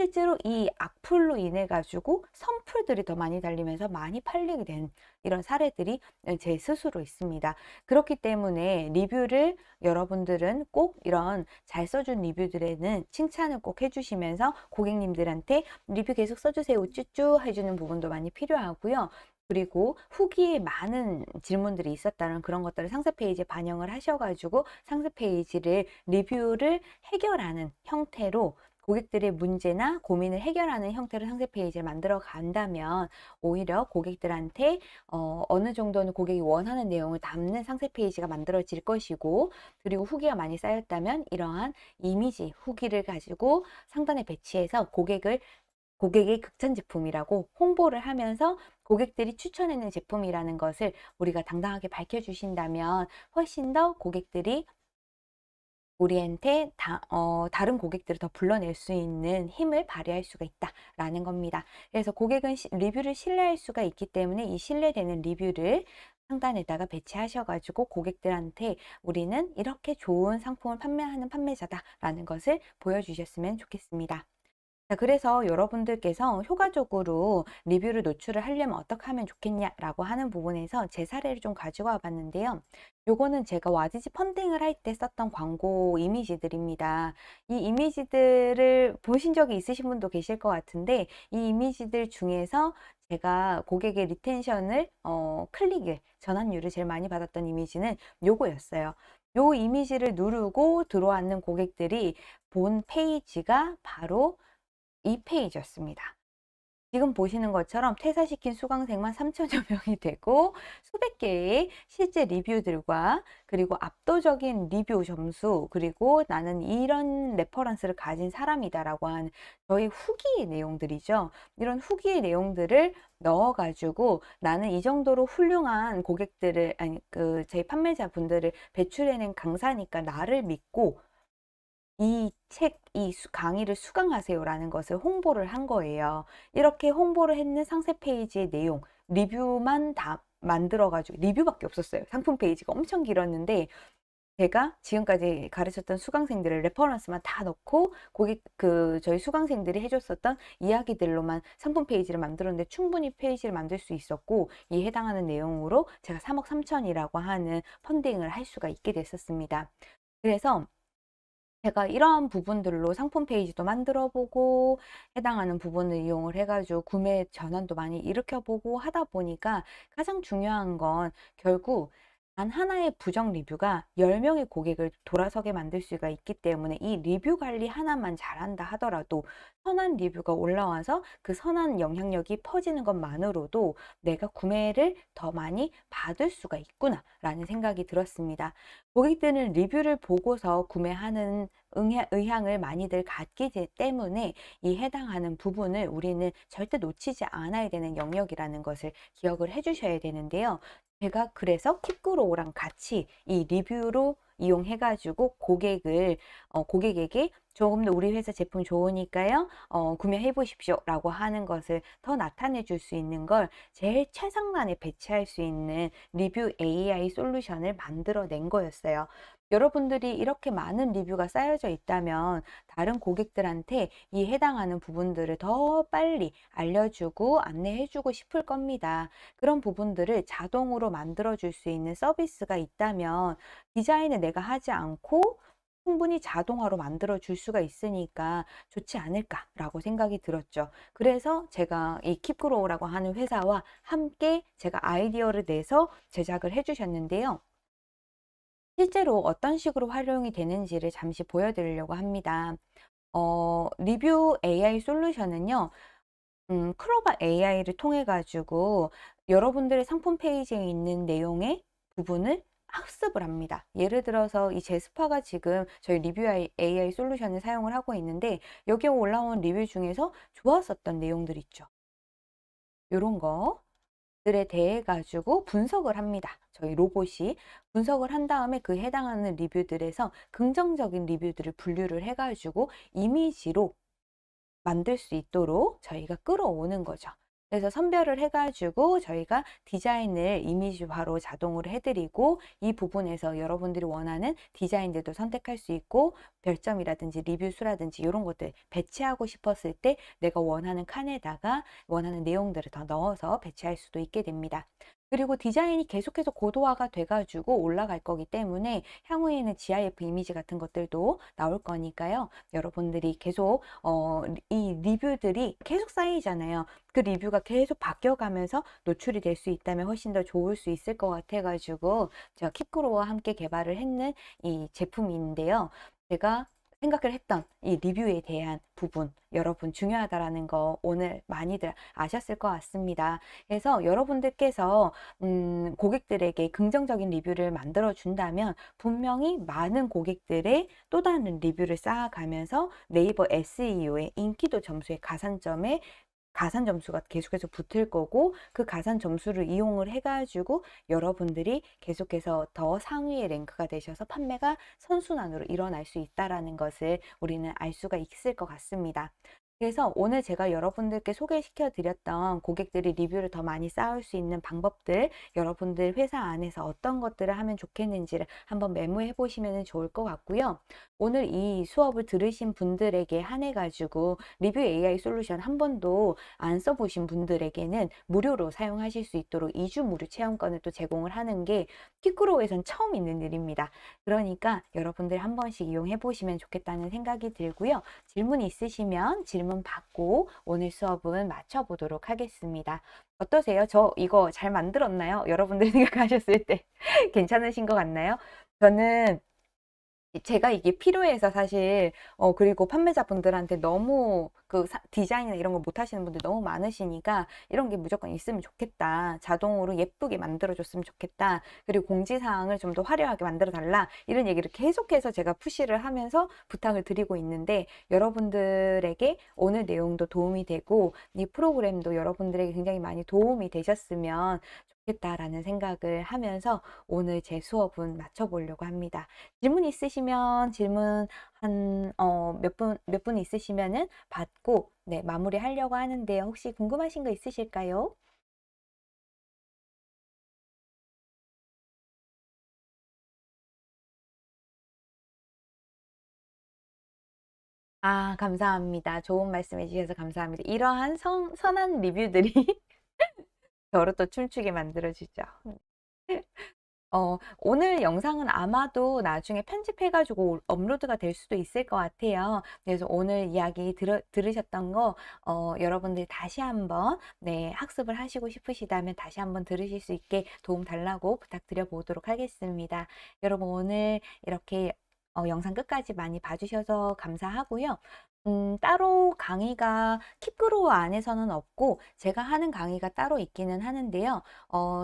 Speaker 1: 실제로 이 악플로 인해 가지고 선플들이 더 많이 달리면서 많이 팔리게 된 이런 사례들이 제 스스로 있습니다. 그렇기 때문에 리뷰를 여러분들은 꼭 이런 잘 써준 리뷰들에는 칭찬을 꼭 해주시면서 고객님들한테 리뷰 계속 써주세요 우쭈쭈 해주는 부분도 많이 필요하고요. 그리고 후기에 많은 질문들이 있었다는 그런 것들을 상세 페이지에 반영을 하셔가지고 상세 페이지를 리뷰를 해결하는 형태로 고객들의 문제나 고민을 해결하는 형태로 상세 페이지를 만들어 간다면 오히려 고객들한테 어느 정도는 고객이 원하는 내용을 담는 상세 페이지가 만들어질 것이고, 그리고 후기가 많이 쌓였다면 이러한 이미지 후기를 가지고 상단에 배치해서 고객의 극찬 제품이라고 홍보를 하면서 고객들이 추천하는 제품이라는 것을 우리가 당당하게 밝혀주신다면 훨씬 더 고객들이 우리한테 다른 고객들을 더 불러낼 수 있는 힘을 발휘할 수가 있다라는 겁니다. 그래서 고객은 리뷰를 신뢰할 수가 있기 때문에 이 신뢰되는 리뷰를 상단에다가 배치하셔가지고 고객들한테 우리는 이렇게 좋은 상품을 판매하는 판매자다라는 것을 보여주셨으면 좋겠습니다. 자, 그래서 여러분들께서 효과적으로 리뷰를 노출을 하려면 어떻게 하면 좋겠냐라고 하는 부분에서 제 사례를 좀 가지고 와 봤는데요. 요거는 제가 와디즈 펀딩을 할 때 썼던 광고 이미지들입니다. 이 이미지들을 보신 적이 있으신 분도 계실 것 같은데, 이 이미지들 중에서 제가 고객의 리텐션을 클릭을 전환율을 제일 많이 받았던 이미지는 요거였어요. 요 이미지를 누르고 들어왔는 고객들이 본 페이지가 바로 이 페이지였습니다. 지금 보시는 것처럼 퇴사시킨 수강생만 3천여 명이 되고 수백 개의 실제 리뷰들과 그리고 압도적인 리뷰 점수, 그리고 나는 이런 레퍼런스를 가진 사람이다라고 하는 저희 후기의 내용들이죠. 이런 후기의 내용들을 넣어가지고 나는 이 정도로 훌륭한 고객들을, 아니 저희 판매자분들을 배출해낸 강사니까 나를 믿고 이 강의를 수강하세요라는 것을 홍보를 한 거예요. 이렇게 홍보를 했는 상세 페이지의 내용, 리뷰만 다 만들어가지고 리뷰밖에 없었어요. 상품 페이지가 엄청 길었는데 제가 지금까지 가르쳤던 수강생들의 레퍼런스만 다 넣고 저희 수강생들이 해줬었던 이야기들로만 상품 페이지를 만들었는데 충분히 페이지를 만들 수 있었고, 이 해당하는 내용으로 제가 3억 3천이라고 하는 펀딩을 할 수가 있게 됐었습니다. 그래서 제가 이러한 부분들로 상품 페이지도 만들어 보고 해당하는 부분을 이용을 해가지고 구매 전환도 많이 일으켜 보고 하다 보니까 가장 중요한 건 결국 단 하나의 부정 리뷰가 10명의 고객을 돌아서게 만들 수가 있기 때문에 이 리뷰 관리 하나만 잘한다 하더라도 선한 리뷰가 올라와서 그 선한 영향력이 퍼지는 것만으로도 내가 구매를 더 많이 받을 수가 있구나 라는 생각이 들었습니다. 고객들은 리뷰를 보고서 구매하는 의향을 많이들 갖기 때문에 이 해당하는 부분을 우리는 절대 놓치지 않아야 되는 영역이라는 것을 기억을 해 주셔야 되는데요. 제가 그래서 킵그로우랑 같이 이 리뷰로 이용해가지고 고객에게 조금 더 우리 회사 제품 좋으니까요, 구매해 보십시오 라고 하는 것을 더 나타내 줄 수 있는 걸 제일 최상단에 배치할 수 있는 리뷰 AI 솔루션을 만들어 낸 거였어요. 여러분들이 이렇게 많은 리뷰가 쌓여져 있다면 다른 고객들한테 이 해당하는 부분들을 더 빨리 알려주고 안내해주고 싶을 겁니다. 그런 부분들을 자동으로 만들어 줄 수 있는 서비스가 있다면 디자인을 내가 하지 않고 충분히 자동화로 만들어 줄 수가 있으니까 좋지 않을까라고 생각이 들었죠. 그래서 제가 이 킵그로우라고 하는 회사와 함께 제가 아이디어를 내서 제작을 해주셨는데요. 실제로 어떤 식으로 활용이 되는지를 잠시 보여드리려고 합니다. 리뷰 AI 솔루션은요, 클로바 AI를 통해 가지고 여러분들의 상품 페이지에 있는 내용의 부분을 학습을 합니다. 예를 들어서 이 제스파가 지금 저희 리뷰 AI 솔루션을 사용을 하고 있는데 여기에 올라온 리뷰 중에서 좋았었던 내용들 있죠. 요런 것들에 대해 가지고 분석을 합니다. 저희 로봇이 분석을 한 다음에 그 해당하는 리뷰들에서 긍정적인 리뷰들을 분류를 해 가지고 이미지로 만들 수 있도록 저희가 끌어오는 거죠. 그래서 선별을 해가지고 저희가 디자인을 이미지화로 자동으로 해드리고 이 부분에서 여러분들이 원하는 디자인들도 선택할 수 있고 별점이라든지 리뷰 수라든지 이런 것들 배치하고 싶었을 때 내가 원하는 칸에다가 원하는 내용들을 더 넣어서 배치할 수도 있게 됩니다. 그리고 디자인이 계속해서 고도화가 돼가지고 올라갈 거기 때문에 향후에는 GIF 이미지 같은 것들도 나올 거니까요. 여러분들이 계속 이 리뷰들이 계속 쌓이잖아요. 그 리뷰가 계속 바뀌어가면서 노출이 될 수 있다면 훨씬 더 좋을 수 있을 것 같아가지고 제가 킵그로와 함께 개발을 했는 이 제품인데요. 제가 생각을 했던 이 리뷰에 대한 부분 여러분 중요하다라는 거 오늘 많이들 아셨을 것 같습니다. 그래서 여러분들께서 고객들에게 긍정적인 리뷰를 만들어 준다면 분명히 많은 고객들의 또 다른 리뷰를 쌓아가면서 네이버 SEO의 인기도 점수의 가산 점수가 계속해서 붙을 거고 그 가산 점수를 이용을 해가지고 여러분들이 계속해서 더 상위의 랭크가 되셔서 판매가 선순환으로 일어날 수 있다라는 것을 우리는 알 수가 있을 것 같습니다. 그래서 오늘 제가 여러분들께 소개시켜 드렸던 고객들이 리뷰를 더 많이 쌓을 수 있는 방법들, 여러분들 회사 안에서 어떤 것들을 하면 좋겠는지를 한번 메모해 보시면 좋을 것 같고요. 오늘 이 수업을 들으신 분들에게 한해 가지고 리뷰 AI 솔루션 한 번도 안 써보신 분들에게는 무료로 사용하실 수 있도록 2주 무료 체험권을 또 제공을 하는 게 키크로에선 처음 있는 일입니다. 그러니까 여러분들 한 번씩 이용해 보시면 좋겠다는 생각이 들고요. 질문 있으시면 질문 받고 오늘 수업은 마쳐보도록 하겠습니다. 어떠세요? 저 이거 잘 만들었나요? 여러분들 생각하셨을 때 괜찮으신 것 같나요? 저는 제가 이게 필요해서 사실 그리고 판매자분들한테 너무 그 디자인이나 이런 거 못하시는 분들 너무 많으시니까 이런 게 무조건 있으면 좋겠다. 자동으로 예쁘게 만들어줬으면 좋겠다. 그리고 공지사항을 좀 더 화려하게 만들어 달라. 이런 얘기를 계속해서 제가 푸시를 하면서 부탁을 드리고 있는데 여러분들에게 오늘 내용도 도움이 되고 이 프로그램도 여러분들에게 굉장히 많이 도움이 되셨으면 좋겠다라는 생각을 하면서 오늘 제 수업은 마쳐보려고 합니다. 질문 있으시면 질문 몇 분 있으시면은 받고 네, 마무리하려고 하는데요. 혹시 궁금하신 거 있으실까요? 아, 감사합니다. 좋은 말씀 해주셔서 감사합니다. 이러한 선한 리뷰들이 저를 또 춤추게 만들어주죠. 오늘 영상은 아마도 나중에 편집해가지고 업로드가 될 수도 있을 것 같아요. 그래서 오늘 이야기 들으셨던 거, 여러분들 다시 한번, 네, 학습을 하시고 싶으시다면 다시 한번 들으실 수 있게 도움 달라고 부탁드려 보도록 하겠습니다. 여러분, 오늘 이렇게 영상 끝까지 많이 봐주셔서 감사하고요. 따로 강의가 킵그로우 안에서는 없고, 제가 하는 강의가 따로 있기는 하는데요.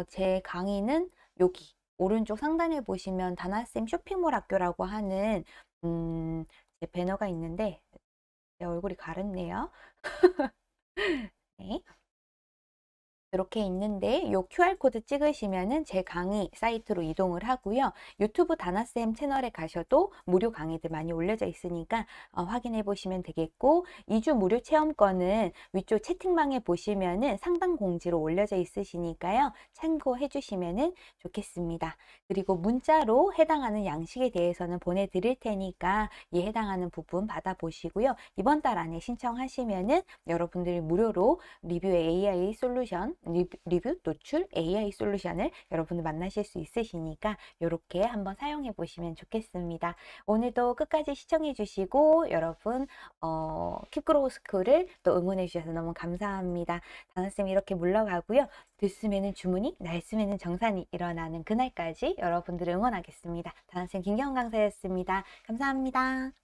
Speaker 1: 제 강의는 여기 오른쪽 상단에 보시면 다나쌤 쇼핑몰 학교라고 하는 제 배너가 있는데 제 얼굴이 가렵네요. 네. 이렇게 있는데 요 QR코드 찍으시면은 제 강의 사이트로 이동을 하고요. 유튜브 다나쌤 채널에 가셔도 무료 강의들 많이 올려져 있으니까 확인해 보시면 되겠고 2주 무료 체험권은 위쪽 채팅방에 보시면은 상담 공지로 올려져 있으시니까요. 참고해 주시면은 좋겠습니다. 그리고 문자로 해당하는 양식에 대해서는 보내드릴 테니까 이 해당하는 부분 받아보시고요. 이번 달 안에 신청하시면은 여러분들이 무료로 리뷰 AI 솔루션 리뷰 노출 AI 솔루션을 여러분들 만나실 수 있으시니까 이렇게 한번 사용해 보시면 좋겠습니다. 오늘도 끝까지 시청해 주시고 여러분 킵그로우 스쿨을 또 응원해 주셔서 너무 감사합니다. 다나쌤 이렇게 물러가고요. 들숨에는 주문이 날숨에는 정산이 일어나는 그날까지 여러분들을 응원하겠습니다. 다나쌤 김경원 강사였습니다. 감사합니다.